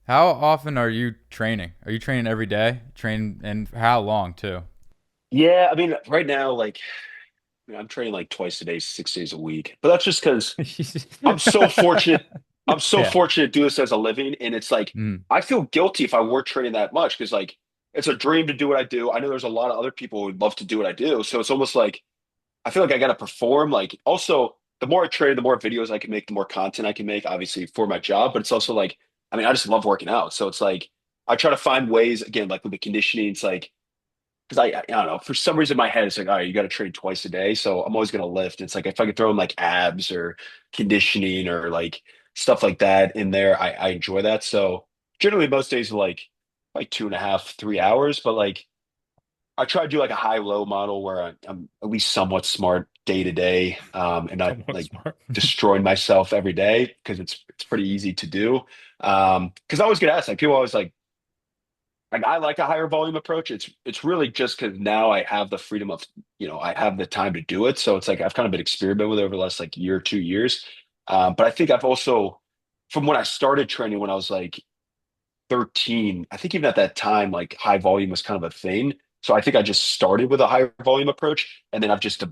How often are you training? Are you training every day? Train and for how long too? Yeah, I mean, right now, like I'm training like twice a day, 6 days a week. But that's just because I'm so fortunate. I'm so Yeah. fortunate to do this as a living. And it's like, Mm. I feel guilty if I weren't training that much because, like, it's a dream to do what I do. I know there's a lot of other people who would love to do what I do. So it's almost like I feel like I got to perform. Like, also, the more I train, the more videos I can make, the more content I can make, obviously, for my job. But it's also like, I mean, I just love working out. So it's like, I try to find ways, again, like with the conditioning, it's like, because I don't know, for some reason in my head, it's like, all right, you got to train twice a day. So I'm always going to lift. It's like if I could throw in like abs or conditioning or like stuff like that in there, I enjoy that. So generally most days are like 2.5, 3 hours, but like I try to do like a high-low model where I'm at least somewhat smart day to day, and not Somewhat like smart. destroying myself every day because it's pretty easy to do. Because I always get asked, like people always like I like a higher volume approach. It's really just because now I have the freedom of I have the time to do it. So it's like I've kind of been experimenting with it over the last like year, 2 years. But I think I've also from when I started training when I was like 13, I think even at that time, like high volume was kind of a thing. So I think I just started with a higher volume approach, and then I've just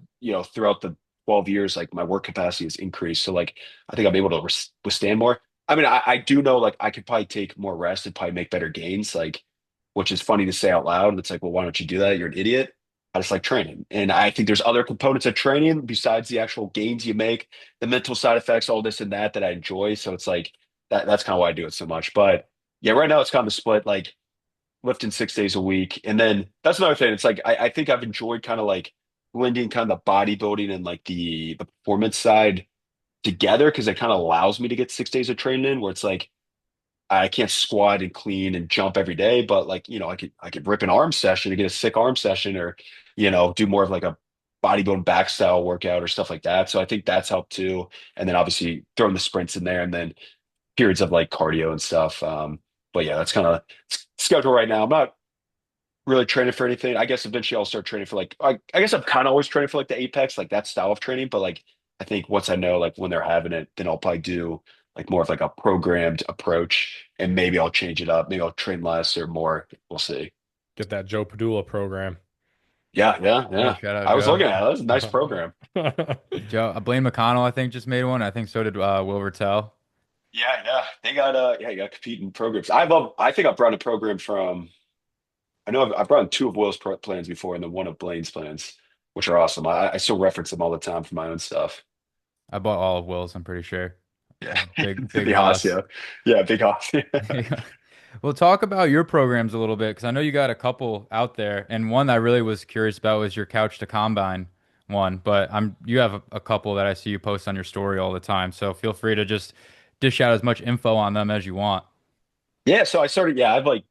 throughout the 12 years, like my work capacity has increased. So like I think I'm able to withstand more. I mean, I do know like I could probably take more rest and probably make better gains, like which is funny to say out loud. It's like, well, why don't you do that? You're an idiot. I just like training. And I think there's other components of training besides the actual gains you make, the mental side effects, all this and that I enjoy. So it's like that's kind of why I do it so much. But yeah, right now it's kind of split, like lifting 6 days a week. And then that's another thing. It's like I think I've enjoyed kind of like blending kind of the bodybuilding and like the performance side together because it kind of allows me to get 6 days of training in where it's like I can't squat and clean and jump every day, but like, I could rip an arm session to get a sick arm session or, do more of like a bodybuilding back style workout or stuff like that. So I think that's helped too. And then obviously throwing the sprints in there and then periods of like cardio and stuff. But yeah, that's kind of schedule right now. I'm not really training for anything. I guess eventually I'll start training for like I guess I'm kind of always training for like the Apex, like that style of training. But like I think once I know like when they're having it, then I'll probably do like more of like a programmed approach, and maybe I'll change it up. Maybe I'll train less or more. We'll see. Get that Joe Padula program. Yeah, yeah, Oh, yeah. shout out I was Joe. looking at it. That's a nice program. Joe, Blaine McConnell, I think, just made one. I think so did Will Vertel. Yeah, yeah. They got you got competing programs. I think I've run a program from I know I've run two of Will's plans before and then one of Blaine's plans. which are awesome. I still reference them all the time for my own stuff. I bought all of Will's, I'm pretty sure. Yeah. Big The Haas, Haas. yeah. Yeah, big Haas. Well, talk about your programs a little bit because I know you got a couple out there, and one I really was curious about was your couch to combine one. But you have a couple that I see you post on your story all the time, so feel free to just dish out as much info on them as you want. Yeah, so I started, yeah, I've like,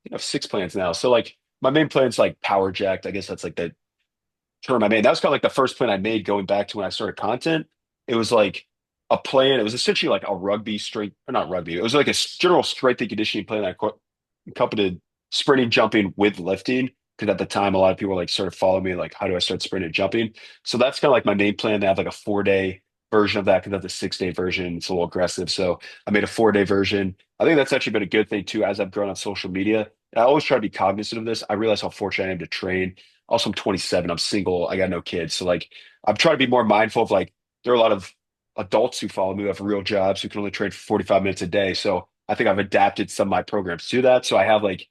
I have 6 plans now. So like my main plan's like power jacked. I guess that's like the term I made. That was kind of like the first plan I made going back to when I started content. It was like a plan. It was essentially like a rugby strength, or not rugby. It was like a general strength and conditioning plan that accompanied sprinting, jumping with lifting. Because at the time, a lot of people like sort of follow me, like, how do I start sprinting and jumping? So that's kind of like my main plan. They have like a 4 day version of that because that's a 6 day version. It's a little aggressive. So I made a 4 day version. I think that's actually been a good thing too, as I've grown on social media. And I always try to be cognizant of this. I realize how fortunate I am to train. Also, I'm 27. I'm single. I got no kids. So like, I'm trying to be more mindful of like, there are a lot of adults who follow me who have real jobs who can only train for 45 minutes a day. So I think I've adapted some of my programs to that. So I have like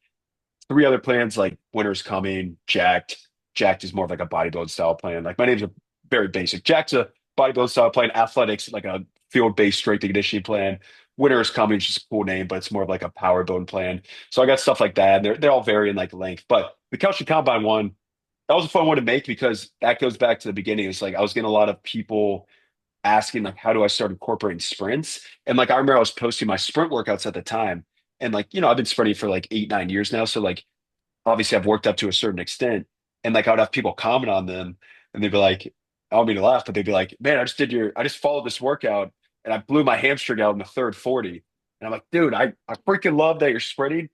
three other plans, like winter's coming, jacked. Jacked is more of like a bodybuilding style plan. Like my name's a very basic. Jacked's a bodybuilding style plan. Athletics, like a field-based strength and conditioning plan. Winter is coming, it's just a cool name, but it's more of like a power building plan. So I got stuff like that. And they're all vary in like length. But the Couch to Combine one, that was a fun one to make because that goes back to the beginning. It's like I was getting a lot of people asking like how do I start incorporating sprints? And like I remember I was posting my sprint workouts at the time. And like, I've been sprinting for like 8, 9 years now. So like obviously I've worked up to a certain extent. And like I would have people comment on them and they'd be like, I don't mean to laugh, but they'd be like, man, I just followed this workout and I blew my hamstring out in the third 40. And I'm like, dude, I freaking love that you're sprinting.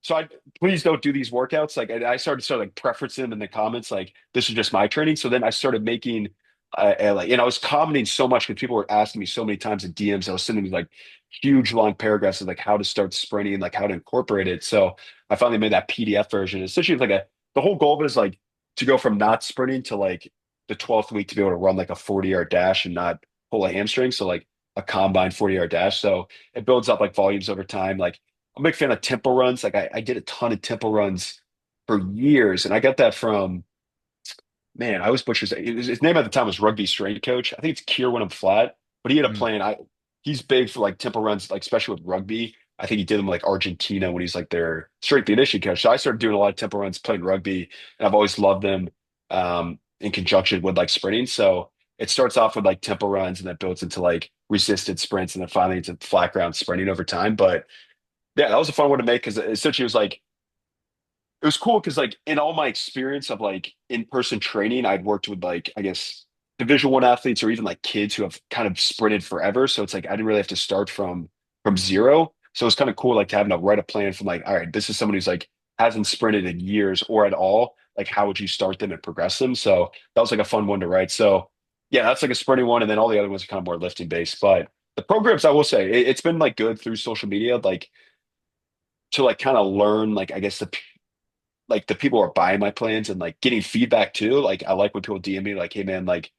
So I please don't do these workouts. Like I started sort of like preferencing them in the comments, like this is just my training. So then I started making like, and I was commenting so much because people were asking me so many times in DMs. I was sending me like huge long paragraphs of like how to start sprinting, like how to incorporate it. So I finally made that PDF version. Essentially, it's like the whole goal of it is like to go from not sprinting to like the 12th week to be able to run like a 40-yard dash and not pull a hamstring. So like a combined 40-yard dash. So it builds up like volumes over time. Like I'm a big fan of tempo runs. Like I did a ton of tempo runs for years, and I got that from man. I always butchers his name at the time was Rugby Strength Coach. I think it's Kier when I'm flat, but he had a Mm. plan. He's big for like tempo runs, like especially with rugby. I think he did them like Argentina when he's like their strength and conditioning coach. So I started doing a lot of tempo runs playing rugby, and I've always loved them in conjunction with like sprinting. So it starts off with like tempo runs, and then builds into like resisted sprints, and then finally into flat ground sprinting over time. But yeah, that was a fun one to make because essentially it was like it was cool because like in all my experience of like in-person training, I'd worked with like I guess Division 1 athletes or even like kids who have kind of sprinted forever. So it's like I didn't really have to start from zero. So it's kind of cool like to having to write a plan from like, all right, this is someone who's like hasn't sprinted in years or at all. Like how would you start them and progress them? So that was like a fun one to write. So yeah, that's like a sprinting one, and then all the other ones are kind of more lifting based. But the programs, I will say, it's been like good through social media. Like to like kind of learn like I guess like the people who are buying my plans and like getting feedback too. Like I like when people DM me like, hey man, like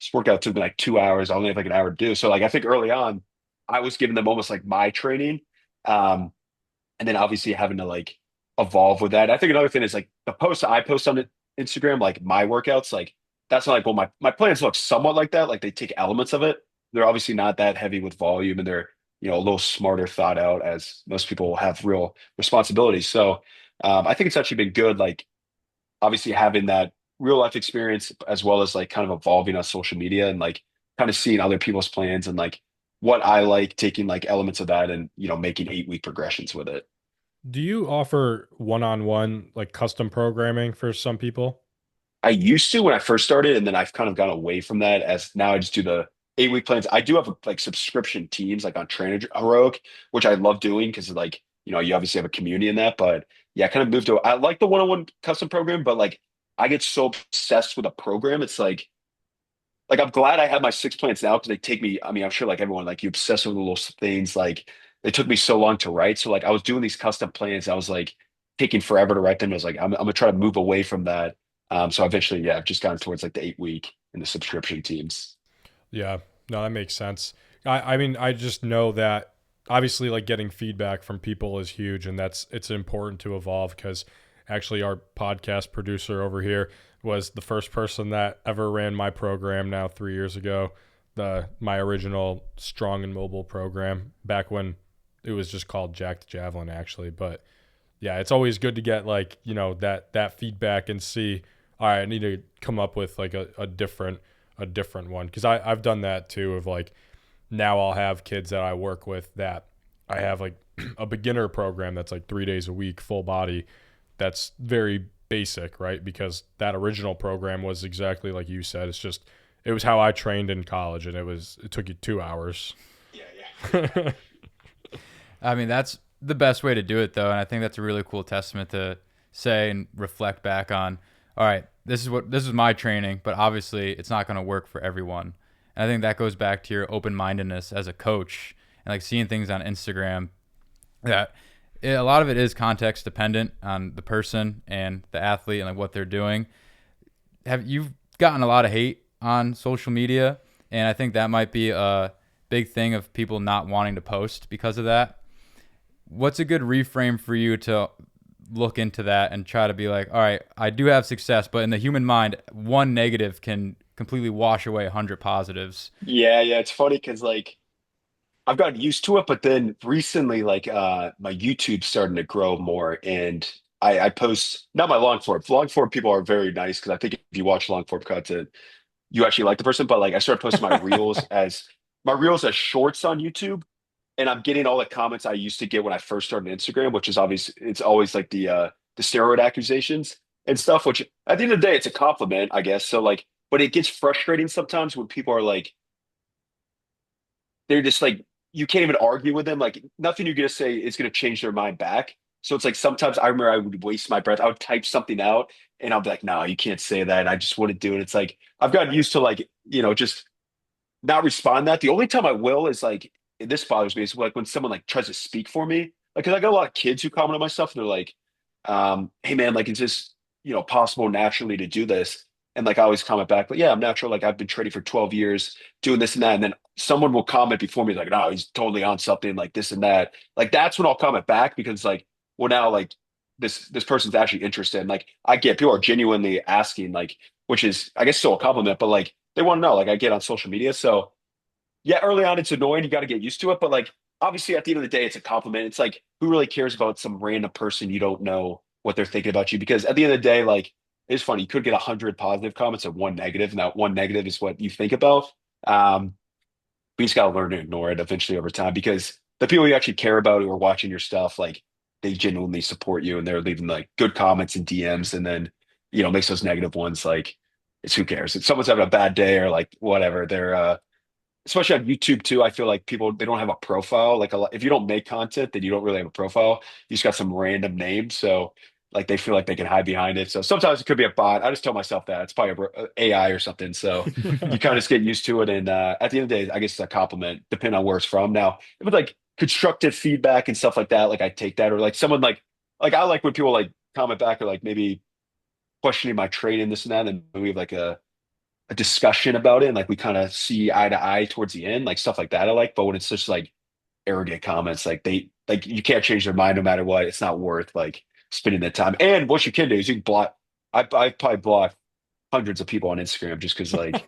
this workout took me like 2 hours. I only have like an hour to do. So like I think early on, I was giving them almost like my training. Um, and then obviously having to like evolve with that. I think another thing is like the posts I post on Instagram, like my workouts, like that's not like well, my plans look somewhat like that. Like they take elements of it. They're obviously not that heavy with volume and they're, a little smarter thought out as most people have real responsibilities. So I think it's actually been good, like obviously having that real life experience as well as like kind of evolving on social media and like kind of seeing other people's plans and like what I like taking like elements of that and making 8 week progressions with it. Do you offer one-on-one like custom programming for some people? I used to when I first started, and then I've kind of gone away from that as now I just do the 8 week plans. I do have like subscription teams like on Trainer Heroic, which I love doing because like, you obviously have a community in that. But yeah, I kind of moved to I like the one-on-one custom program, but like I get so obsessed with a program. It's like I'm glad I have my 6 plans now because they take me, I mean, I'm sure like everyone, like you obsess with the little things, like they took me so long to write. So like I was doing these custom plans, I was like taking forever to write them. I was like, I'm gonna try to move away from that. So eventually, yeah, I've just gone towards like the 8 week and the subscription teams. Yeah, no, that makes sense. I mean, I just know that obviously like getting feedback from people is huge and it's important to evolve because actually our podcast producer over here, was the first person that ever ran my program now 3 years ago, my original Strong and Mobile program, back when it was just called Jack the Javelin, actually. But yeah, it's always good to get like, that feedback and see, all right, I need to come up with like a different one. Cause I've done that too, of like, now I'll have kids that I work with that I have like a beginner program that's like 3 days a week, full body. That's very basic, right? Because that original program was exactly like you said. It was how I trained in college, and it took you 2 hours. Yeah. I mean, that's the best way to do it, though, and I think that's a really cool testament to say and reflect back on. All right, this is my training, but obviously it's not going to work for everyone. And I think that goes back to your open-mindedness as a coach and like seeing things on Instagram that a lot of it is context dependent on the person and the athlete and like what they're doing. You've gotten a lot of hate on social media, and I think that might be a big thing of people not wanting to post because of that. What's a good reframe for you to look into that and try to be like, all right, I do have success, but in the human mind, one negative can completely wash away 100 positives. Yeah, yeah. It's funny because like I've gotten used to it, but then recently, like my YouTube's starting to grow more, and I post not my long form. Long form people are very nice because I think if you watch long form content, you actually like the person. But like I started posting my reels as shorts on YouTube, and I'm getting all the comments I used to get when I first started Instagram, which is obvious. It's always like the steroid accusations and stuff. Which at the end of the day, it's a compliment, I guess. So like, but it gets frustrating sometimes when people are like they're just like you can't even argue with them. Like nothing you're gonna say is gonna change their mind back. So it's like sometimes I remember I would waste my breath. I would type something out and I'll be like, no, you can't say that. I just wouldn't do it. It's like I've gotten used to like, just not respond that. The only time I will is like this bothers me is like when someone like tries to speak for me. Like, 'cause I got a lot of kids who comment on my stuff and they're like, hey man, like is this, possible naturally to do this? And like I always comment back, but yeah, I'm natural. Like I've been trading for 12 years, doing this and that. And then someone will comment before me, like, no, he's totally on something like this and that. Like that's when I'll comment back because like, well, now like this person's actually interested. And like I get people are genuinely asking, like, which is I guess still a compliment, but like they want to know, like I get on social media. So yeah, early on it's annoying. You got to get used to it. But like obviously at the end of the day, it's a compliment. It's like who really cares about some random person you don't know what they're thinking about you? Because at the end of the day, like it's funny. You could get 100 positive comments and one negative, and that one negative is what you think about. We just gotta learn to ignore it eventually over time because the people you actually care about who are watching your stuff, like they genuinely support you and they're leaving like good comments and DMs, and then makes those negative ones like it's who cares? If someone's having a bad day or like whatever, they're especially on YouTube too. I feel like people they don't have a profile. Like a lot, if you don't make content, then you don't really have a profile. You just got some random name, so like they feel like they can hide behind it. So sometimes it could be a bot. I just tell myself that it's probably AI or something. So you kind of just get used to it. And at the end of the day, I guess it's a compliment, depending on where it's from. Now, if it's like constructive feedback and stuff like that, like I take that, or like someone like I like when people like comment back or like maybe questioning my trade and this and that, and we have like a discussion about it, and like we kind of see eye to eye towards the end, like stuff like that I like. But when it's just like arrogant comments, like they like you can't change their mind no matter what. It's not worth like spending that time. And what you can do is you can block. I probably blocked hundreds of people on Instagram just because like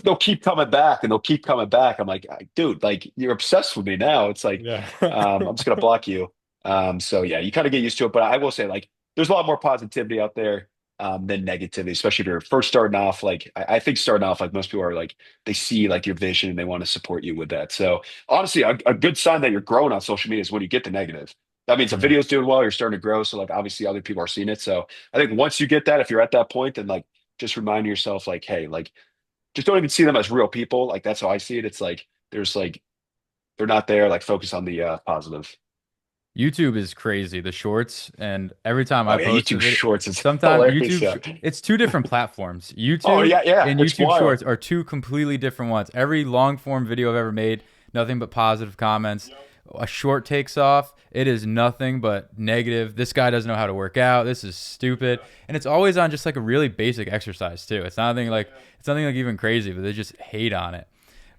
they'll keep coming back and they'll keep coming back. I'm like, dude, like you're obsessed with me now. It's like Yeah. I'm just gonna block you. So yeah, you kind of get used to it. But I will say like there's a lot more positivity out there than negativity, especially if you're first starting off. Like I think starting off, like most people are like they see like your vision and they want to support you with that. So honestly, a good sign that you're growing on social media is when you get the negative. That means the Mhm. video's doing well, you're starting to grow. So like obviously other people are seeing it. So I think once you get that, if you're at that point, then like just remind yourself, like, hey, like just don't even see them as real people. Like that's how I see it. It's like there's like they're not there. Like focus on the positive. YouTube is crazy, the shorts, and every time Oh I yeah, post a YouTube video, Shorts is sometimes hilarious. Yeah. it's two different platforms. Oh YouTube yeah, yeah. and It's YouTube wild. Shorts are two completely different ones. Every long form video I've ever made, nothing but positive comments. A short takes off, it is nothing but negative. This guy doesn't know how to work out. This is stupid. And it's always on just like a really basic exercise too. It's nothing like even crazy, but they just hate on it.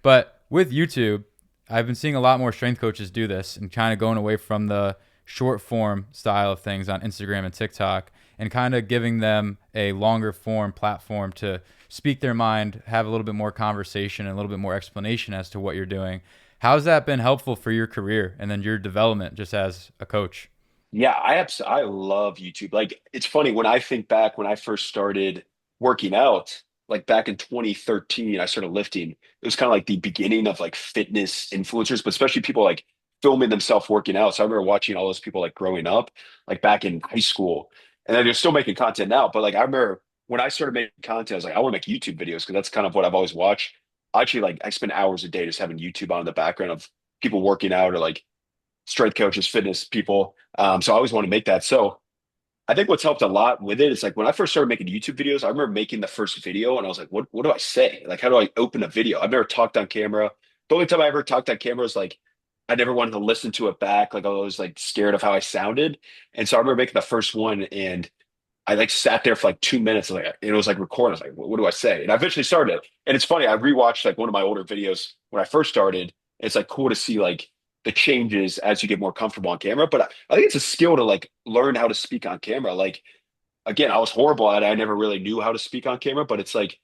But with YouTube, I've been seeing a lot more strength coaches do this and kind of going away from the short form style of things on Instagram and TikTok, and kind of giving them a longer form platform to speak their mind, have a little bit more conversation and a little bit more explanation as to what you're doing. How's that been helpful for your career and then your development just as a coach? Yeah, I love YouTube. Like it's funny when I think back when I first started working out, like back in 2013, I started lifting. It was kind of like the beginning of like fitness influencers, but especially people like filming themselves working out. So I remember watching all those people like growing up, like back in high school. And then they're still making content now. But like I remember when I started making content, I was like, I want to make YouTube videos because that's kind of what I've always watched. I actually like I spend hours a day just having YouTube on in the background of people working out or like strength coaches, fitness people. So I always want to make that. So I think what's helped a lot with it is like when I first started making YouTube videos, I remember making the first video and I was like, what do I say? Like, how do I open a video? I've never talked on camera. The only time I ever talked on camera was like, I never wanted to listen to it back. Like I was like scared of how I sounded. And so I remember making the first one and I like sat there for like 2 minutes, like it was like recording. I was like, what do I say? And I eventually started. And it's funny, I rewatched like one of my older videos when I first started. It's like cool to see like the changes as you get more comfortable on camera. But I think it's a skill to like learn how to speak on camera. Like again, I was horrible at it. I never really knew how to speak on camera, but it's like,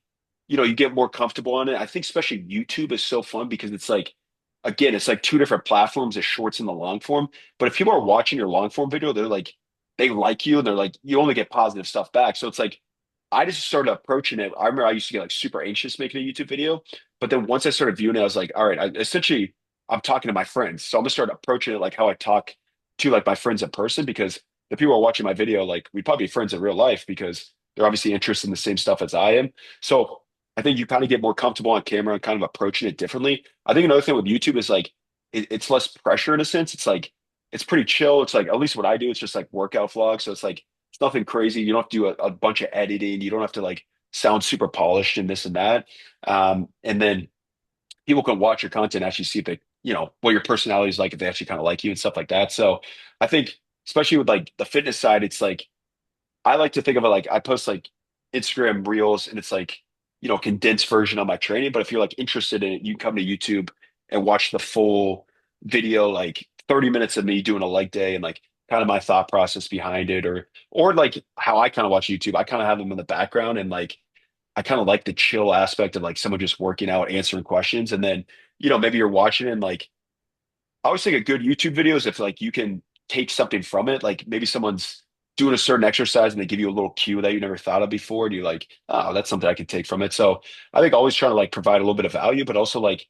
you get more comfortable on it. I think especially YouTube is so fun because it's like, again, it's like two different platforms, the shorts and the long form. But if people are watching your long form video, they're like, they like you and they're like, you only get positive stuff back. So it's like, I just started approaching it. I remember I used to get like super anxious making a YouTube video, but then once I started viewing it, I was like, all right, essentially, I'm talking to my friends. So I'm gonna start approaching it like how I talk to like my friends in person because the people who are watching my video, like we'd probably be friends in real life because they're obviously interested in the same stuff as I am. So I think you kind of get more comfortable on camera and kind of approaching it differently. I think another thing with YouTube is like it's less pressure in a sense. It's like it's pretty chill. It's like at least what I do, it's just like workout vlogs. So it's like it's nothing crazy. You don't have to do a bunch of editing. You don't have to like sound super polished and this and that. And then people can watch your content, actually see if they, what your personality is like, if they actually kind of like you and stuff like that. So I think, especially with like the fitness side, it's like I like to think of it like I post like Instagram reels and it's like, condensed version of my training. But if you're like interested in it, you can come to YouTube and watch the full video, like 30 minutes of me doing a leg day and like kind of my thought process behind it or like how I kind of watch YouTube. I kind of have them in the background and like I kind of like the chill aspect of like someone just working out, answering questions. And then, maybe you're watching it and like I always think a good YouTube video is if like you can take something from it, like maybe someone's doing a certain exercise and they give you a little cue that you never thought of before, and you're like, oh, that's something I could take from it. So I think always trying to like provide a little bit of value, but also like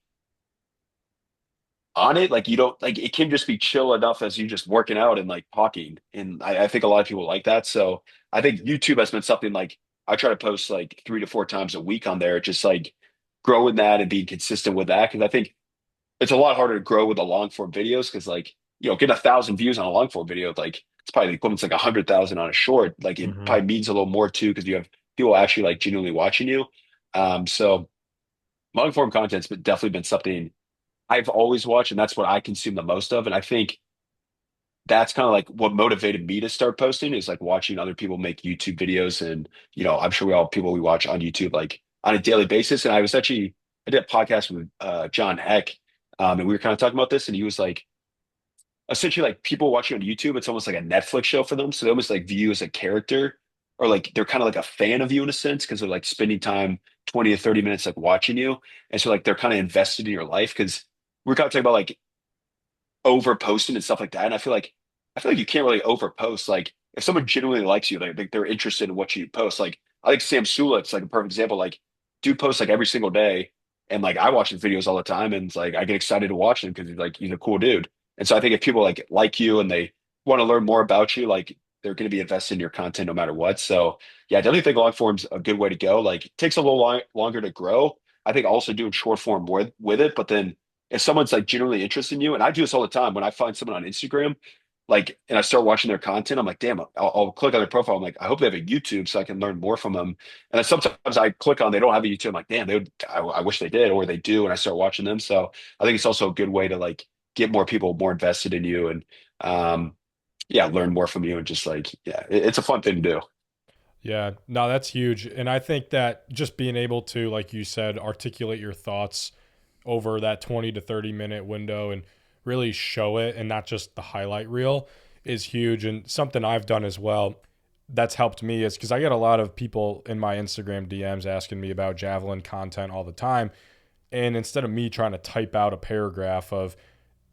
on it, like you don't like it can just be chill enough as you just working out and like talking. And I think a lot of people like that. So I think YouTube has been something like I try to post like 3 to 4 times a week on there, just like growing that and being consistent with that. Cause I think it's a lot harder to grow with the long form videos because like get 1,000 views on a long form video like it's probably the equivalent to like 100,000 on a short like it Hmm. probably means a little more too because you have people actually like genuinely watching you. So long form content's definitely been something I've always watched and that's what I consume the most of and I think that's kind of like what motivated me to start posting is like watching other people make YouTube videos and I'm sure we all people we watch on YouTube like on a daily basis and I did a podcast with John Heck and we were kind of talking about this and he was like essentially like people watching on YouTube it's almost like a Netflix show for them so they almost like view you as a character or like they're kind of like a fan of you in a sense because they're like spending time 20 to 30 minutes like watching you and so like they're kind of invested in your life because we're kind of talking about like over posting and stuff like that. And I feel like you can't really over post. Like if someone genuinely likes you, they're interested in what you post. Like I think Sam Sulek's like a perfect example. Like dude posts like every single day, and like I watch his videos all the time, and it's like I get excited to watch him because he's a cool dude. And so I think if people like you and they want to learn more about you, like they're going to be invested in your content no matter what. So yeah, I definitely think long form's a good way to go. Like it takes a little longer to grow. I think also doing short form with it, but then if someone's like genuinely interested in you, and I do this all the time when I find someone on Instagram, like, and I start watching their content, I'm like, damn, I'll click on their profile. I'm like, I hope they have a YouTube so I can learn more from them. And then sometimes I click on, they don't have a YouTube. I'm like, damn, I wish they did, or they do. And I start watching them. So I think it's also a good way to like get more people more invested in you and, yeah, learn more from you and just like, yeah, it's a fun thing to do. Yeah, no, that's huge. And I think that just being able to, like you said, articulate your thoughts over that 20 to 30 minute window and really show it and not just the highlight reel is huge, and something I've done as well that's helped me is because I get a lot of people in my Instagram DMs asking me about javelin content all the time. And instead of me trying to type out a paragraph of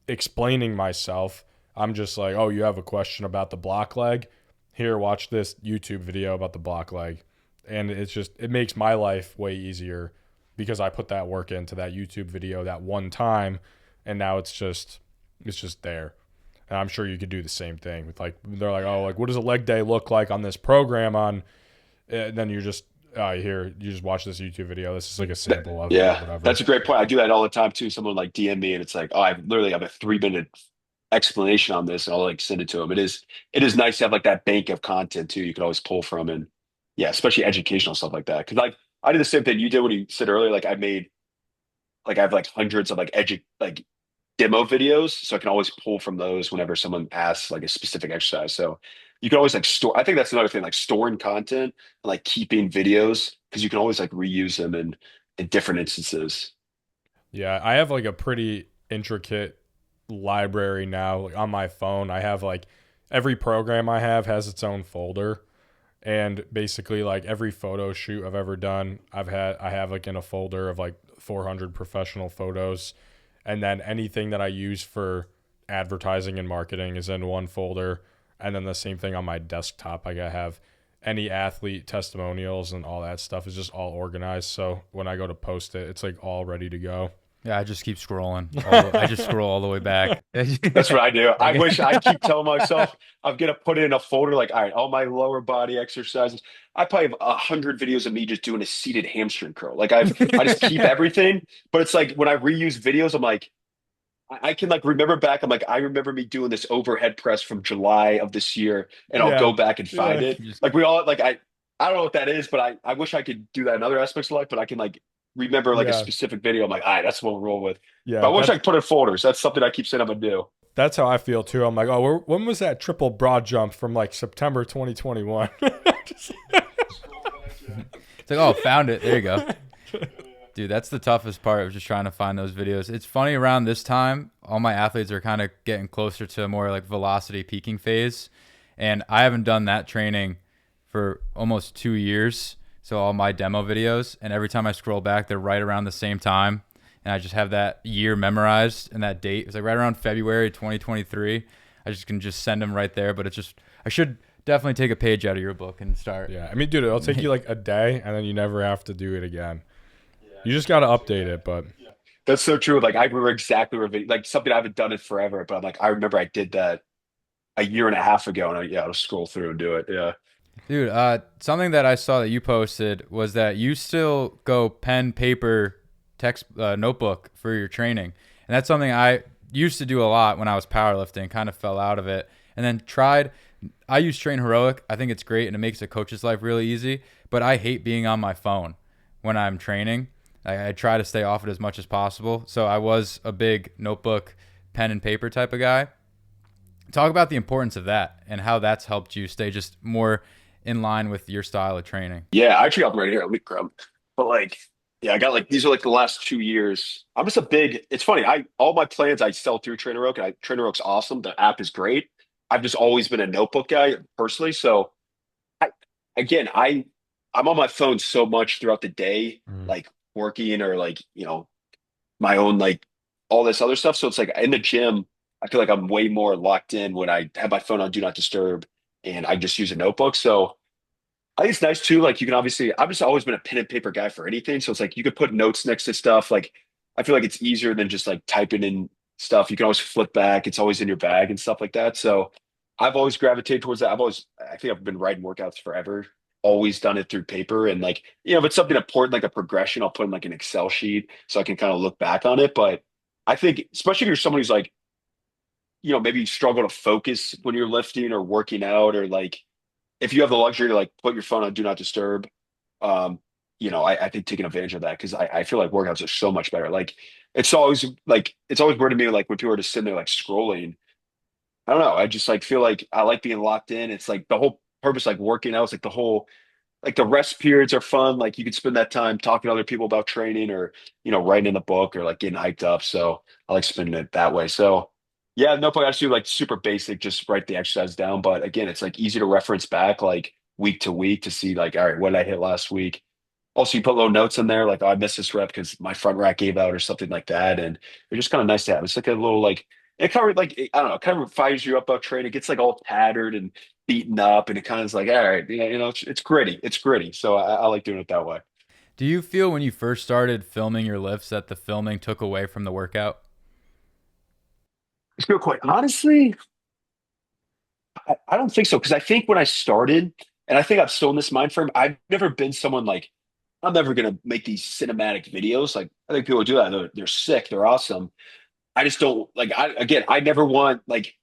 explaining myself, I'm just like, oh, you have a question about the block leg? Here, watch this YouTube video about the block leg. And it makes my life way easier because I put that work into that YouTube video that one time, and now it's just there. And I'm sure you could do the same thing with like, they're like, oh, like what does a leg day look like on this program on, and then you're just, you just watch this YouTube video. This is like a sample of it or Yeah, whatever. that's a great point. I do that all the time too. Someone like DM me and it's like, oh, I literally have a 3 minute explanation on this, and I'll like send it to them. It is nice to have like that bank of content too. You can always pull from, and yeah, especially educational stuff like that. Because like I did the same thing you did when you said earlier. Like I have like hundreds of like demo videos, so I can always pull from those whenever someone asks like a specific exercise. So you can always like store. I think that's another thing, like storing content and like keeping videos because you can always like reuse them in different instances. Yeah, I have like a pretty intricate library now like, on my phone. I have like every program I have has its own folder, and basically like every photo shoot I've ever done, I have like in a folder of like 400 professional photos, and then anything that I use for advertising and marketing is in one folder, and then the same thing on my desktop. I have any athlete testimonials and all that stuff is just all organized. So when I go to post it, it's like all ready to go. Yeah, I just keep scrolling. I just scroll all the way back. That's what I do. I Like, wish I keep telling myself I'm gonna put it in a folder. Like, all right, all my lower body exercises. I probably have 100 videos of me just doing a seated hamstring curl. Like I just keep everything. But it's like when I reuse videos, I'm like, I can like remember back. I'm like, I remember me doing this overhead press from July of this year, and I'll go Yeah. back and find Yeah. it. just Like we all like I don't know what that is, but I wish I could do that in other aspects of life. But I can like remember like a Yeah. specific video. I'm like, all right, that's what we'll roll with. But Yeah. I wish I could put it in folders. That's something I keep saying I'm gonna do. That's how I feel too. I'm like, oh, when was that triple broad jump from like September 2021? it's like, oh, found it. There you go. Dude, that's the toughest part of just trying to find those videos. It's funny around this time, all my athletes are kind of getting closer to a more like velocity peaking phase. And I haven't done that training for almost 2 years. So all my demo videos, and every time I scroll back, they're right around the same time. And I just have that year memorized and that date. It's like right around February 2023. I just can just send them right there. But it's just, I should definitely take a page out of your book and start. Yeah. I mean, dude, it'll take you like a day and then you never have to do it again. You just got to update it. But That's so true. Like I remember exactly where like something I haven't done it forever, but I'm like I remember I did that a year and a half ago, and I'll scroll through and do it. Yeah. Dude, something that I saw that you posted was that you still go pen, paper, text, notebook for your training. And that's something I used to do a lot when I was powerlifting, kind of fell out of it. And then I use Train Heroic. I think it's great and it makes a coach's life really easy. But I hate being on my phone when I'm training. I try to stay off it as much as possible. So I was a big notebook, pen and paper type of guy. Talk about the importance of that and how that's helped you stay just more in line with your style of training. Yeah, I actually got them right here. Let me grab 'em. But like, yeah, I got like these are like the last 2 years. I'm just a big. It's funny. I all my plans I sell through Trainer Oak, and Trainer Oak's awesome. The app is great. I've just always been a notebook guy personally. So I again, I'm on my phone so much throughout the day, mm, like working or like my own like all this other stuff. So it's like in the gym, I feel like I'm way more locked in when I have my phone on Do Not Disturb and I just use a notebook. So I think it's nice too. Like you can obviously, I've just always been a pen and paper guy for anything. So it's like you could put notes next to stuff. Like I feel like it's easier than just like typing in stuff. You can always flip back. It's always in your bag and stuff like that. So I've always gravitated towards that. I think I've been writing workouts forever. Always done it through paper. And like, if it's something important, like a progression, I'll put in like an Excel sheet so I can kind of look back on it. But I think, especially if you're someone who's like, maybe you struggle to focus when you're lifting or working out, or like if you have the luxury to like put your phone on do not disturb, um, I think taking advantage of that because I feel like workouts are so much better. Like it's always weird to me like when people are just sitting there like scrolling. I don't know. I just like feel like I like being locked in. It's like the whole purpose, like working out, is like the whole like the rest periods are fun. Like you could spend that time talking to other people about training or writing in the book or like getting hyped up. So I like spending it that way. So Yeah, nope. I just do like super basic, just write the exercise down. But again, it's like easy to reference back like week to week to see like, all right, what did I hit last week? Also, you put little notes in there like, oh, I missed this rep because my front rack gave out or something like that. And they're just kind of nice to have. It's like a little like it kind of like I don't know, kind of fires you up about training. It gets like all tattered and beaten up, and it kind of is like, all right, yeah, it's gritty. It's gritty. So I like doing it that way. Do you feel when you first started filming your lifts that the filming took away from the workout? It's real quick. Honestly, I don't think so because I think when I started, and I think I'm still in this mind frame, I've never been someone like I'm never gonna make these cinematic videos. Like I think people do that. They're sick. They're awesome. I just don't like. I never want like.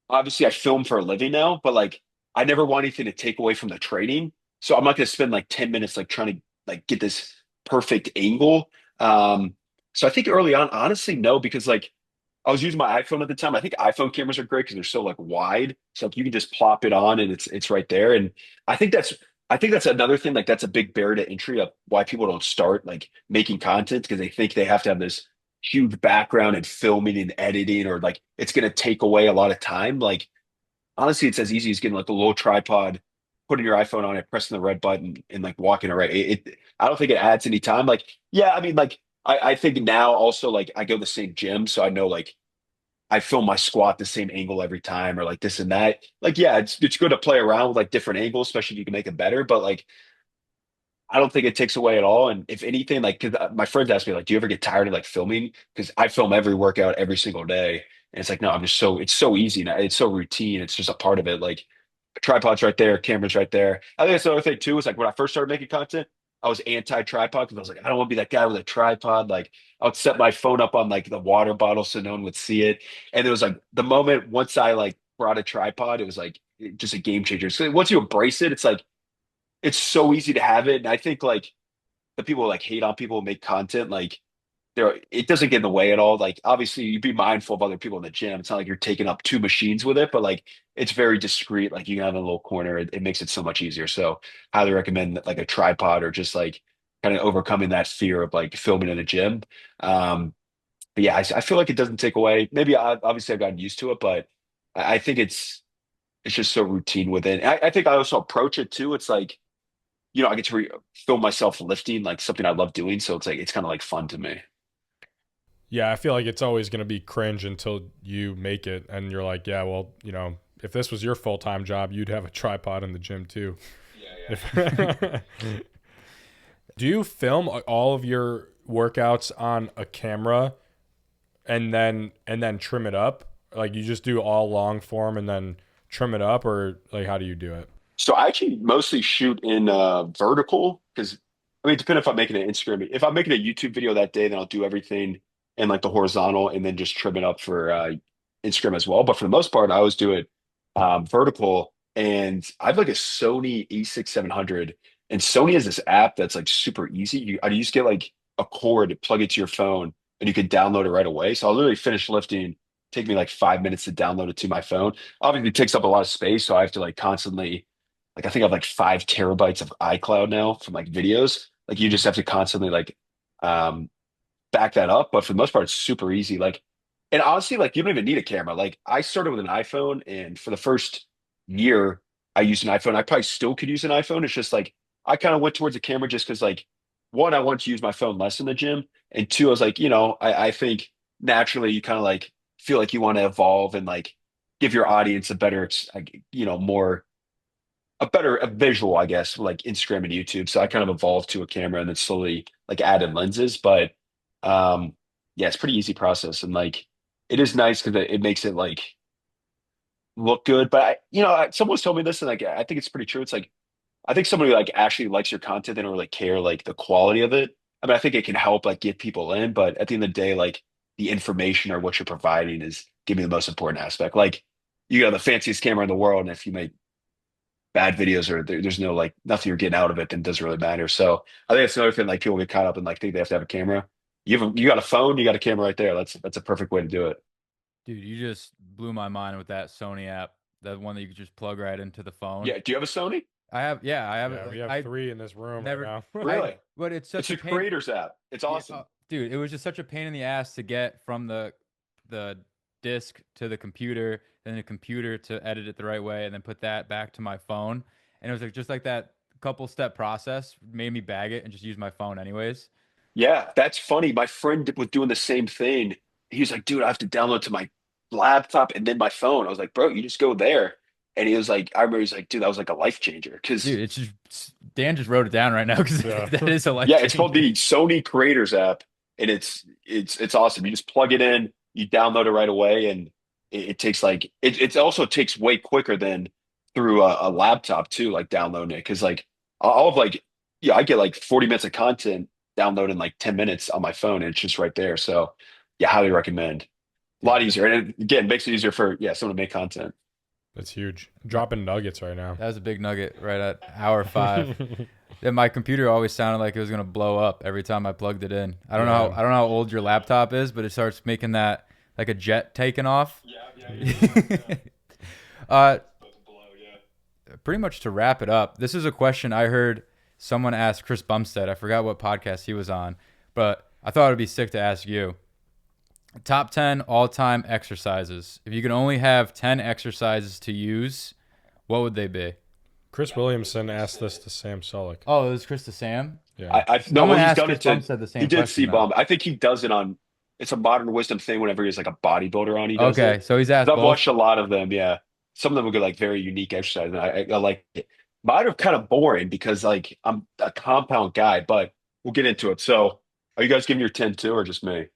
Obviously, I film for a living now, but like I never want anything to take away from the training. So I'm not gonna spend like 10 minutes like trying to like get this perfect angle. Um, so I think early on, honestly, no, because like I was using my iPhone at the time. I think iPhone cameras are great because they're so like wide. So like, you can just plop it on and it's right there. And I think that's I think that's another thing. Like that's a big barrier to entry of why people don't start like making content because they think they have to have this huge background in filming and editing or like it's going to take away a lot of time. Like honestly, it's as easy as getting like a little tripod, putting your iPhone on it, pressing the red button, and like walking around. I don't think it adds any time. Like, yeah, I mean, like, I think now also like I go to the same gym, so I know like I film my squat the same angle every time, or like this and that. Like, yeah, it's good to play around with like different angles, especially if you can make it better. But like, I don't think it takes away at all. And if anything, like, 'cause my friends ask me, like, do you ever get tired of like filming? Because I film every workout every single day. And it's like, no, it's so easy now. It's so routine. It's just a part of it. Like, tripod's right there, camera's right there. I think that's the other thing too, is like when I first started making content, I was anti-tripod because I was like, I don't want to be that guy with a tripod. Like, I would set my phone up on like the water bottle so no one would see it. And it was like the moment once I like brought a tripod, it was like just a game changer. So once you embrace it, it's like, it's so easy to have it. And I think like the people who, like hate on people who make content, like there it doesn't get in the way at all. Like obviously you be mindful of other people in the gym. It's not like you're taking up two machines with it, but like it's very discreet. Like you can have a little corner. It makes it so much easier. So highly recommend like a tripod or just like kind of overcoming that fear of like filming in a gym. But yeah, I feel like it doesn't take away. Maybe obviously I've gotten used to it, but I think it's just so routine with it. I think I also approach it too. It's like I get to film myself lifting, like something I love doing. So it's like it's kind of like fun to me. Yeah, I feel like it's always going to be cringe until you make it and you're like, yeah, well, if this was your full-time job, you'd have a tripod in the gym too. Yeah, If Do you film all of your workouts on a camera and then trim it up? Like you just do all long form and then trim it up, or like how do you do it? so I actually mostly shoot in vertical because I mean, depending if I'm making an Instagram, if I'm making a YouTube video that day, then I'll do everything in like the horizontal and then just trim it up for Instagram as well. But for the most part, I always do it vertical. And I have like a Sony A6700, and Sony has this app that's like super easy. You just get like a cord, plug it to your phone, and you can download it right away. So I'll literally finish lifting, take me like 5 minutes to download it to my phone. Obviously, it takes up a lot of space, so I have to like constantly like I think I have like 5 terabytes of iCloud now from like videos. Like you just have to constantly like um back that up. But for the most part, it's super easy. Like and honestly, like you don't even need a camera. Like I started with an iPhone and for the first year I used an iPhone. I probably still could use an iPhone. It's just like I kind of went towards a camera just because like one, I want to use my phone less in the gym. And two, I was like, I think naturally you kind of like feel like you want to evolve and like give your audience a better, like, more a visual, I guess, like Instagram and YouTube. So I kind of evolved to a camera and then slowly like added lenses. But um yeah, it's a pretty easy process. And like it is nice because it makes it like look good. But someone's told me this and like I think it's pretty true. It's like I think somebody who like actually likes your content, they don't really care like the quality of it. I mean, I think it can help like get people in, but at the end of the day, like the information or what you're providing is give me the most important aspect. Like you got the fanciest camera in the world, and if you make bad videos or there's no like nothing you're getting out of it, then it doesn't really matter. So I think that's another thing like people get caught up in like think they have to have a camera. You got a phone, you got a camera right there. That's a perfect way to do it. Dude, you just blew my mind with that Sony app, that one that you could just plug right into the phone. Yeah. Do you have a Sony? I have it. Yeah, we Like have I three in this room right never, now. Really? but it's It's such a a pain. creators app. It's Yeah, awesome. dude, it was just such a pain in the ass to get from the disc to the computer, then the computer to edit it the right way, and then put that back to my phone. And it was like just like that couple step process made me bag it and just use my phone anyways. Yeah, that's funny. My friend was doing the same thing. He was like, dude, I have to download to my laptop and then my phone. I was like, bro, you just go there. And he was like, I remember he was like, dude, that was like a life changer. Dude, Because it's just Dan just wrote it down right now because Yeah. that is a life yeah, it's called changer. the Sony Creators app, and it's awesome. You just plug it in, you download it right away, and it takes like it also takes way quicker than through a laptop too, like downloading it. Because like all of like yeah, I get like 40 minutes of content downloaded in like 10 minutes on my phone, and it's just right there. So yeah, highly recommend. A lot Dude, easier, and again, makes it easier for someone to make content. That's huge. Dropping nuggets right now. that was a big nugget right at hour 5. Yeah, my computer always sounded like it was gonna blow up every time I plugged it in. Yeah. I don't know how old your laptop is, but it starts making that like a jet taking off. uh, Pretty much to wrap it up, this is a question I heard someone ask Chris Bumstead. I forgot what podcast he was on, but I thought it'd be sick to ask you. Top 10 all-time exercises. If you could only have 10 exercises to use, what would they be? Chris Williamson asked this to Sam Sulek. Oh, it was Chris to Sam? Yeah. I no, well, Someone he's asked done Chris it to. Bumstead the He same did see question, though. bomb. I think he does it on. It's a modern wisdom thing. Whenever he's like a bodybuilder on, he does Okay, it. so he's asked I've both. watched a lot of them. Yeah, some of them would get like very unique exercise, and I like it. Mine are kind of boring because like I'm a compound guy, but we'll get into it. So, are you guys giving your 10 too, or just me?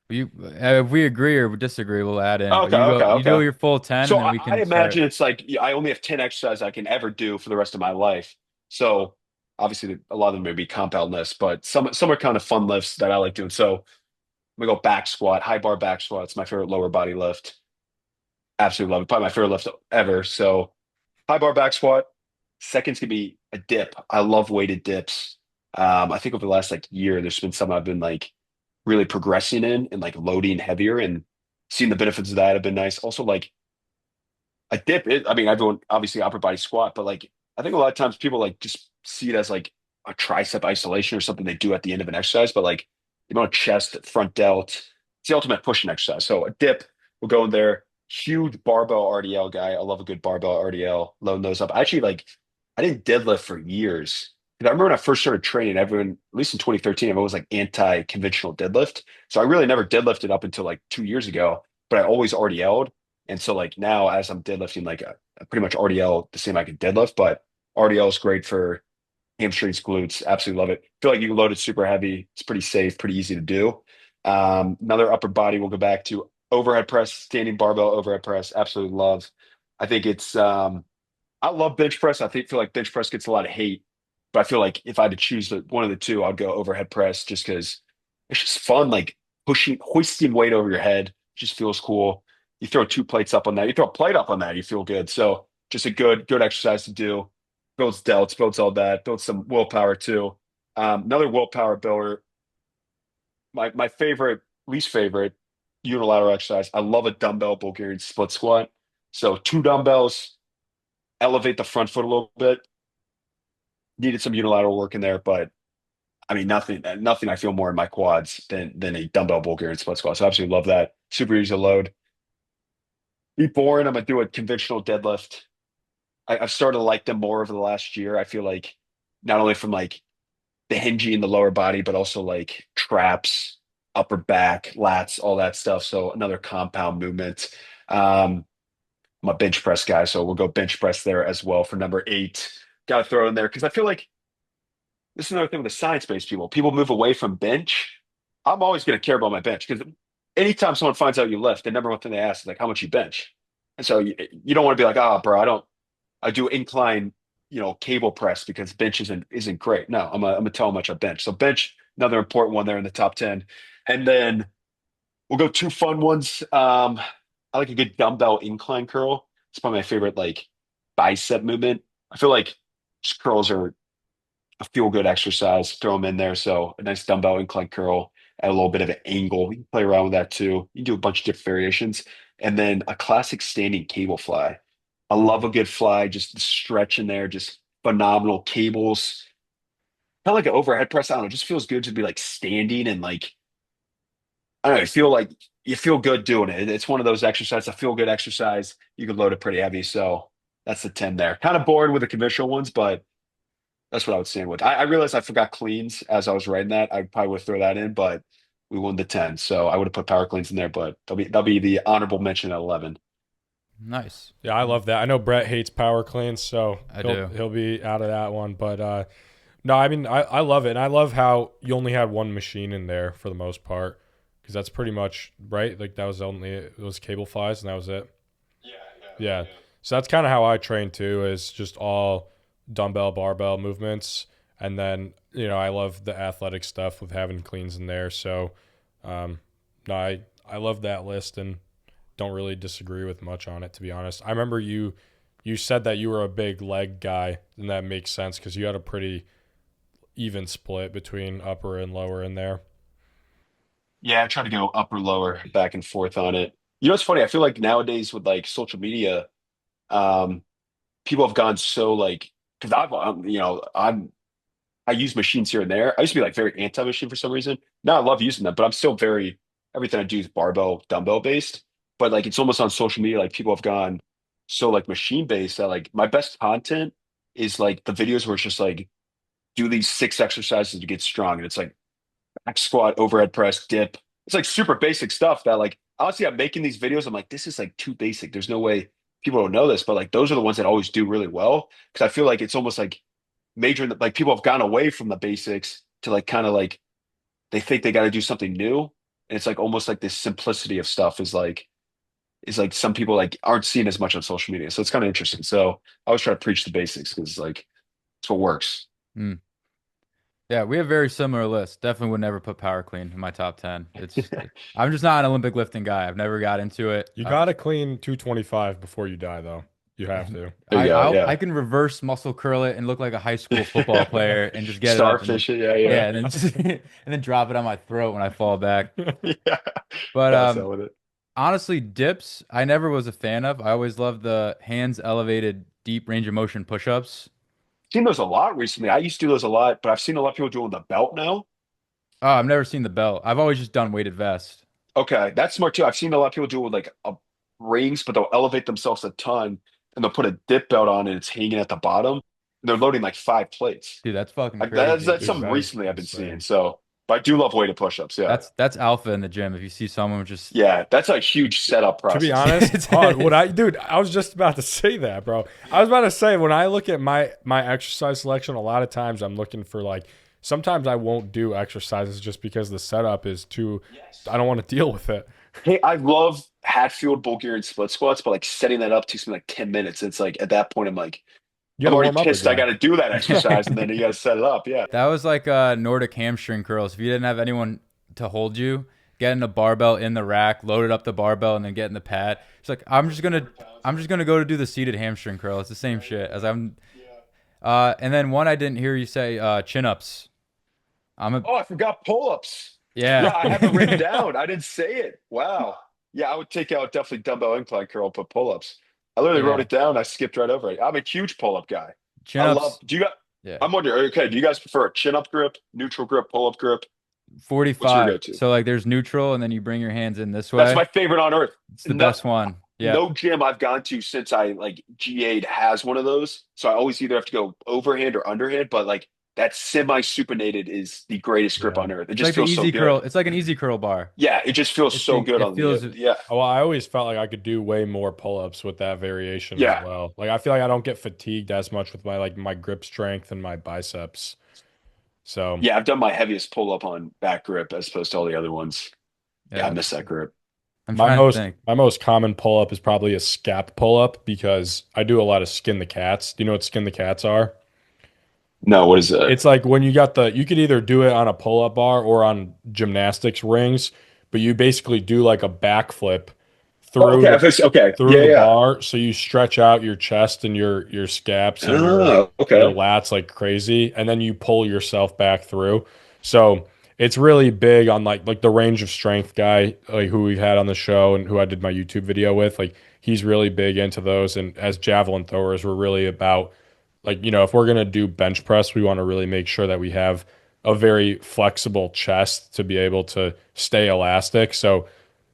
If we agree or disagree, we'll add in. But Okay, okay, you do okay. your full 10, So and then we I can start. imagine it's like yeah, I only have 10 exercises I can ever do for the rest of my life. So obviously a lot of them may be compound lifts, but some are kind of fun lifts that I like doing. So I'm gonna go back squat, high bar back squat. It's my favorite lower body lift. Absolutely love it. Probably my favorite lift ever. So high bar back squat. Second's gonna be a dip. I love weighted dips. I think over the last like year, there's been some I've been like really progressing in and like loading heavier and seeing the benefits of that have been nice. Also, like a dip is, I mean, everyone obviously upper body squat, but like I think a lot of times people like just see it as like a tricep isolation or something they do at the end of an exercise, but like the amount of chest, front delt, it's the ultimate pushing exercise. So a dip will go in there. Huge barbell RDL guy. I love a good barbell RDL, loading those up. I actually like I didn't deadlift for years. And I remember when I first started training, everyone, at least in 2013, everyone was like anti-conventional deadlift. So I really never deadlifted up until like 2 years ago, but I always RDL'd. And so like now as I'm deadlifting, like I pretty much RDL the same I can deadlift, but RDL is great for hamstrings, glutes. Absolutely love it. Feel like you can load it super heavy. It's pretty safe, pretty easy to do. Another upper body we'll go back to overhead press, standing barbell overhead press. Absolutely love. I think it's I love bench press. Feel like bench press gets a lot of hate, but I feel like if I had to choose one of the two, I'd go overhead press just because it's just fun, like pushing, hoisting weight over your head. Just feels cool. You throw two plates up on that. You throw a plate up on that. You feel good. So just a good exercise to do. Builds delts, builds all that, builds some willpower too. Another willpower builder. My favorite, least favorite unilateral exercise. I love a dumbbell Bulgarian split squat. So two dumbbells, elevate the front foot a little bit. Needed some unilateral work in there, but I mean nothing I feel more in my quads than a dumbbell Bulgarian split squat. So I absolutely love that. Super easy to load. Be boring. I'm gonna do a conventional deadlift. I've started to like them more over the last year. I feel like not only from like the hingy in the lower body, but also like traps, upper back, lats, all that stuff. So another compound movement. I'm a bench press guy, so we'll go bench press there as well for number 8. Got to throw it in there because I feel like this is another thing with the science-based people. People move away from bench. I'm always going to care about my bench because anytime someone finds out you lift, the number one thing they ask is like, how much you bench? And so you don't want to be like, oh, bro, I do incline, cable press because bench isn't great. No, I'm gonna tell how much I bench. So bench, another important one there in the top 10. And then we'll go two fun ones. I like a good dumbbell incline curl. It's probably my favorite like bicep movement. I feel like just curls are a feel good exercise. Throw them in there. So a nice dumbbell incline curl at a little bit of an angle. You can play around with that too. You can do a bunch of different variations. And then a classic standing cable fly. I love a good fly, just the stretch in there, just phenomenal cables. Kind of like an overhead press. I don't know, it just feels good to be like standing and like I don't know, I feel like you feel good doing it. It's one of those exercises, a feel good exercise. You can load it pretty heavy. So that's the 10 there. Kind of bored with the conventional ones, but that's what I would stand with. I realized I forgot cleans as I was writing that. I probably would throw that in, but we won the 10. So I would have put power cleans in there, but that'll be the honorable mention at 11. Nice. Yeah, I love that. I know Brett hates power cleans, so I he'll do. he'll be out of that one. But no, I mean I love it, and I love how you only had one machine in there for the most part, because that's pretty much right. Like that was only it was cable flies, and that was it. Yeah. So that's kind of how I train too, is just all dumbbell, barbell movements. And then, I love the athletic stuff with having cleans in there. So, no, I love that list and don't really disagree with much on it, to be honest. I remember you said that you were a big leg guy, and that makes sense because you had a pretty even split between upper and lower in there. Yeah, I try to go upper, lower, back and forth on it. You know, it's funny. I feel like nowadays with like social media, um, people have gone so like because I use machines here and there. I used to be like very anti-machine for some reason. Now I love using them, but I'm still very everything I do is barbell, dumbbell based. But like it's almost on social media, like people have gone so like machine based that like my best content is like the videos where it's just like do these 6 exercises to get strong. And it's like back squat, overhead press, dip. It's like super basic stuff that like honestly I'm making these videos. I'm like, this is like too basic. There's no way people don't know this, but like those are the ones that always do really well. Cause I feel like it's almost like major in the, like people have gone away from the basics to like kind of like they think they got to do something new. And it's like almost like this simplicity of stuff is like some people like aren't seen as much on social media. So it's kind of interesting. So I always try to preach the basics because like it's what works. Mm. Yeah, we have very similar lists. Definitely would never put power clean in my top 10. I'm just not an Olympic lifting guy. I've never got into it. You got to clean 225 before you die, though. You have to. There you go. I Yeah. can reverse muscle curl it and look like a high school football player and just get it up and then Starfish it. Yeah. yeah, Yeah. and then and then drop it on my throat when I fall back. Yeah. But Pass out with it. honestly, dips I never was a fan of. I always loved the hands elevated deep range of motion push-ups. Seen those a lot recently. I used to do those a lot, but I've seen a lot of people doing the belt now. Oh, I've never seen the belt. I've always just done weighted vest. Okay, that's smart too. I've seen a lot of people do it with like rings, but they'll elevate themselves a ton and they'll put a dip belt on and it's hanging at the bottom. And they're loading like 5 plates. Dude, that's fucking That's crazy. Dude, something that is recently I've been seeing. insane. So, but I do love weighted push-ups. Yeah, That's alpha in the gym. If you see someone just yeah, that's a huge setup To be process. honest, It what is. dude, I was just about to say that, bro. I was about to say when I look at my exercise selection, a lot of times I'm looking for like sometimes I won't do exercises just because the setup is too. I don't want to deal with it. Hey, I love Hatfield Bulgarian split squats, but like setting that up takes me like 10 minutes. It's like at that point, I'm like, You got I'm to already warm up pissed. I got again. to do that exercise, and then you got to set it up. Yeah. That was like Nordic hamstring curls. If you didn't have anyone to hold you, getting a barbell in the rack, loaded up the barbell, and then getting the pad. It's like I'm just gonna go to do the seated hamstring curl. It's the same shit as I'm. And then one I didn't hear you say chin ups. I'm a Oh, I forgot pull-ups. Yeah, yeah. I have it written down. I didn't say it. Wow. Yeah, I would take out definitely dumbbell incline curl, but pull-ups. I literally wrote Yeah, it down. I skipped right over it. I'm a huge pull-up guy. chin I love. ups. Do you got? Yeah, I'm wondering. Okay, do you guys prefer a chin-up grip, neutral grip, pull-up grip? What's your 45. go-to? So like there's neutral, and then you bring your hands in this That's way. my favorite on earth. It's the No, best one. Yeah, no gym I've gone to since I like GA'd has one of those. So I always either have to go overhand or underhand, but like that semi-supinated is the greatest grip Yeah. on earth. It it's just like the feels so easy curl. good. It's like an easy curl bar. Yeah, it just feels so good It on feels the yeah. Well, I always felt like I could do way more pull-ups with that variation as Yeah. well. Like I feel like I don't get fatigued as much with my grip strength and my biceps. So Yeah, I've done my heaviest pull-up on back grip as opposed to all the other ones. Yeah, I Yeah, miss that grip. I'm my trying to most think. my most common pull-up is probably a scap pull-up because I do a lot of skin the cats. Do you know what skin the cats are? No, what is it? It's like when you could either do it on a pull-up bar or on gymnastics rings, but you basically do like a backflip Oh, through okay. the Okay. through Yeah, the yeah. bar, so you stretch out your chest and your scaps and Oh, your okay. lats like crazy, and then you pull yourself back through. So it's really big on like the range of strength guy like who we've had on the show and who I did my YouTube video with. Like he's really big into those, and as javelin throwers, we're really about like if we're gonna do bench press, we want to really make sure that we have a very flexible chest to be able to stay elastic. So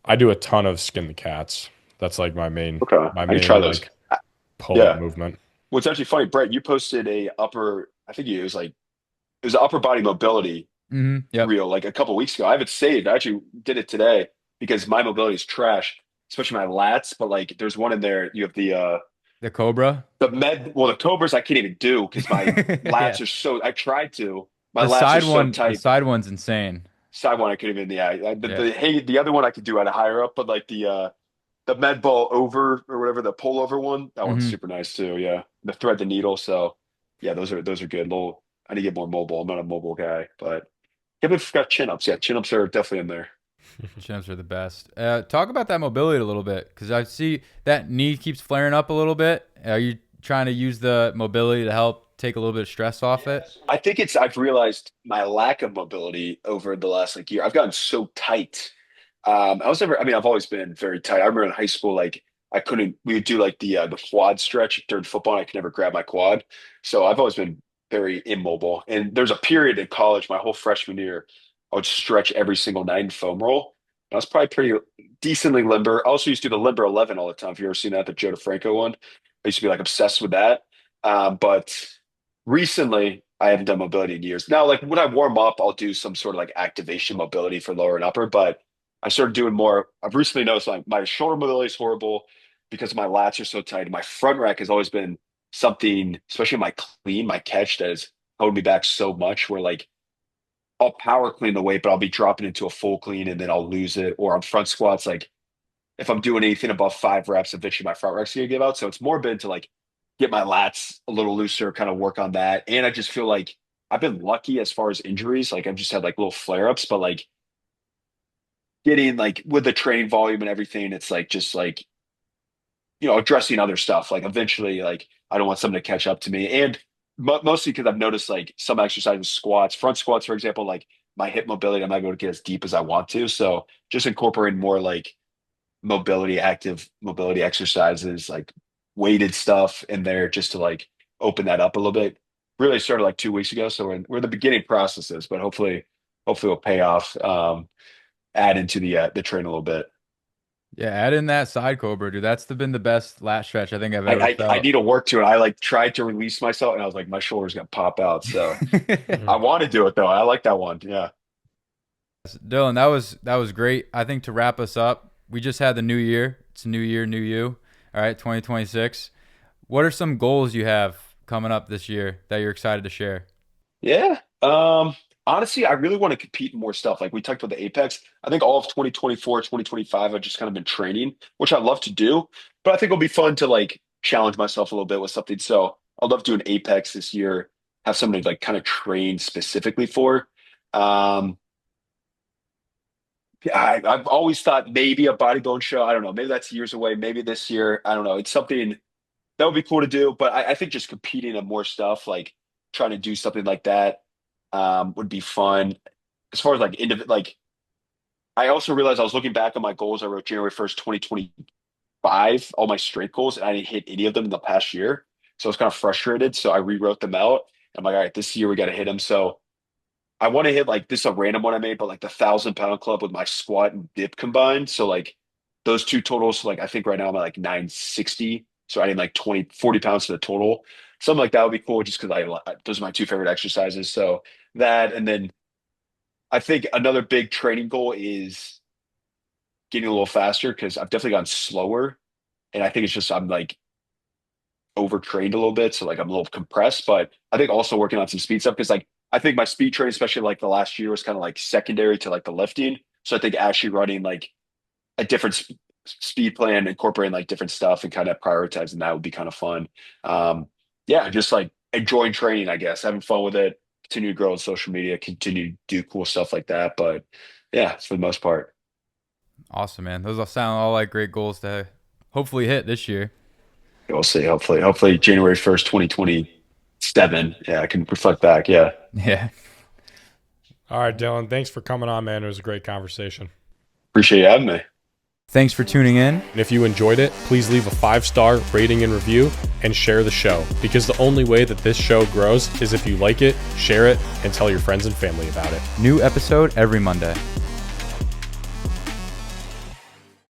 I do a ton of skin the cats. That's like Okay, my I can try main those. like pull up Yeah. movement. What's actually funny, Brett, you posted I think it was like, it was an upper body mobility Yep. reel like a couple weeks ago. I have it saved. I actually did it today because my mobility is trash, especially my lats. But like, there's one in there. You have The Cobra. the Cobras I can't even do because my Yeah. lats are so. I tried to. My lats are so The tight. side one's insane. Side one I couldn't even. Yeah, Yeah. the other one I could do at a higher up, but like the med ball over or whatever the pullover one, that one's hmm super nice too. Yeah, the thread the needle. So yeah, those are good. Little, I need to get more mobile. I'm not a mobile guy, but yeah, we've got chin ups. Yeah, chin ups are definitely in there. Chin-ups are the best. Talk about that mobility a little bit, because I see that knee keeps flaring up a little bit. Are you trying to use the mobility to help take a little bit of stress off it? I think I've realized my lack of mobility over the last like year. I've gotten so tight. I mean, I've always been very tight. I remember in high school, like we would do like the quad stretch during football. And I could never grab my quad. So I've always been very immobile. And there's a period in college, my whole freshman year, I would stretch every single night in foam roll. I was probably pretty decently limber. I also used to do the limber 11 all the time. If you ever seen that, the Joe DeFranco one, I used to be like obsessed with that. But recently, I haven't done mobility in years. Now, like when I warm up, I'll do some sort of like activation mobility for lower and upper, but I started doing more. I've recently noticed like my shoulder mobility is horrible because my lats are so tight. My front rack has always been something, especially my clean, my catch that has held me back so much where like I'll power clean the weight, but I'll be dropping into a full clean and then I'll lose it. Or on front squats, like if I'm doing anything above 5 reps, eventually my front rack's gonna give out. So it's more been to like get my lats a little looser, kind of work on that. And I just feel like I've been lucky as far as injuries. Like I've just had like little flare ups, but like getting like with the training volume and everything, it's like just like, addressing other stuff. Like eventually, like I don't want someone to catch up to me. And mostly because I've noticed like some exercises, squats, front squats, for example, like my hip mobility, I'm not going to get as deep as I want to. So just incorporating more like active mobility exercises, like weighted stuff in there just to like open that up a little bit. Really started like 2 weeks ago. So we're in the beginning processes, but hopefully it'll pay off. Add into the train a little bit. Yeah, add in that side cobra, dude. Been the best lat stretch I think I've I, ever I felt. need to work to it. I like tried to release myself and I was like, my shoulder's gonna pop out. So I want to do it though. I like that one. Yeah. Dylan, that was great. I think to wrap us up, we just had the new year. It's a new year, new you. All right, 2026. What are some goals you have coming up this year that you're excited to share? Yeah. Honestly, I really want to compete in more stuff. Like we talked about the Apex. I think all of 2024, 2025, I've just kind of been training, which I love to do. But I think it'll be fun to like challenge myself a little bit with something. So I'd love to do an Apex this year, have something to like kind of train specifically for. Um, yeah, I've always thought maybe a bodybuilding show. I don't know. Maybe that's years away. Maybe this year. I don't know. It's something that would be cool to do. But I think just competing in more stuff, like trying to do something like that, would be fun. As far as like like I also realized I was looking back on my goals. I wrote January 1st, 2025, all my strength goals, and I didn't hit any of them in the past year. So I was kind of frustrated. So I rewrote them out. I'm like, all right, this year we got to hit them. So I want to hit like this is a random one I made, but like the 1,000 pound club with my squat and dip combined. So like those two totals, like I think right now I'm at like 960. So adding like 40 pounds to the total. Something like that would be cool just because those are my two favorite exercises. So that, and then I think another big training goal is getting a little faster because I've definitely gotten slower. And I think it's just I'm like overtrained a little bit. So like I'm a little compressed, but I think also working on some speed stuff because like I think my speed training, especially like the last year, was kind of like secondary to like the lifting. So I think actually running like a different speed plan, incorporating like different stuff and kind of prioritizing that would be kind of fun. Yeah, just like enjoying training, I guess, having fun with it, continue to grow on social media, continue to do cool stuff like that. But yeah, for the most part. Awesome, man. Those all sound all like great goals to hopefully hit this year. We'll see. Hopefully January 1st, 2027. Yeah, I can reflect back. Yeah. Yeah. All right, Dylan, thanks for coming on, man. It was a great conversation. Appreciate you having me. Thanks for tuning in. And if you enjoyed it, please leave a 5-star rating and review and share the show, because the only way that this show grows is if you like it, share it, and tell your friends and family about it. New episode every Monday.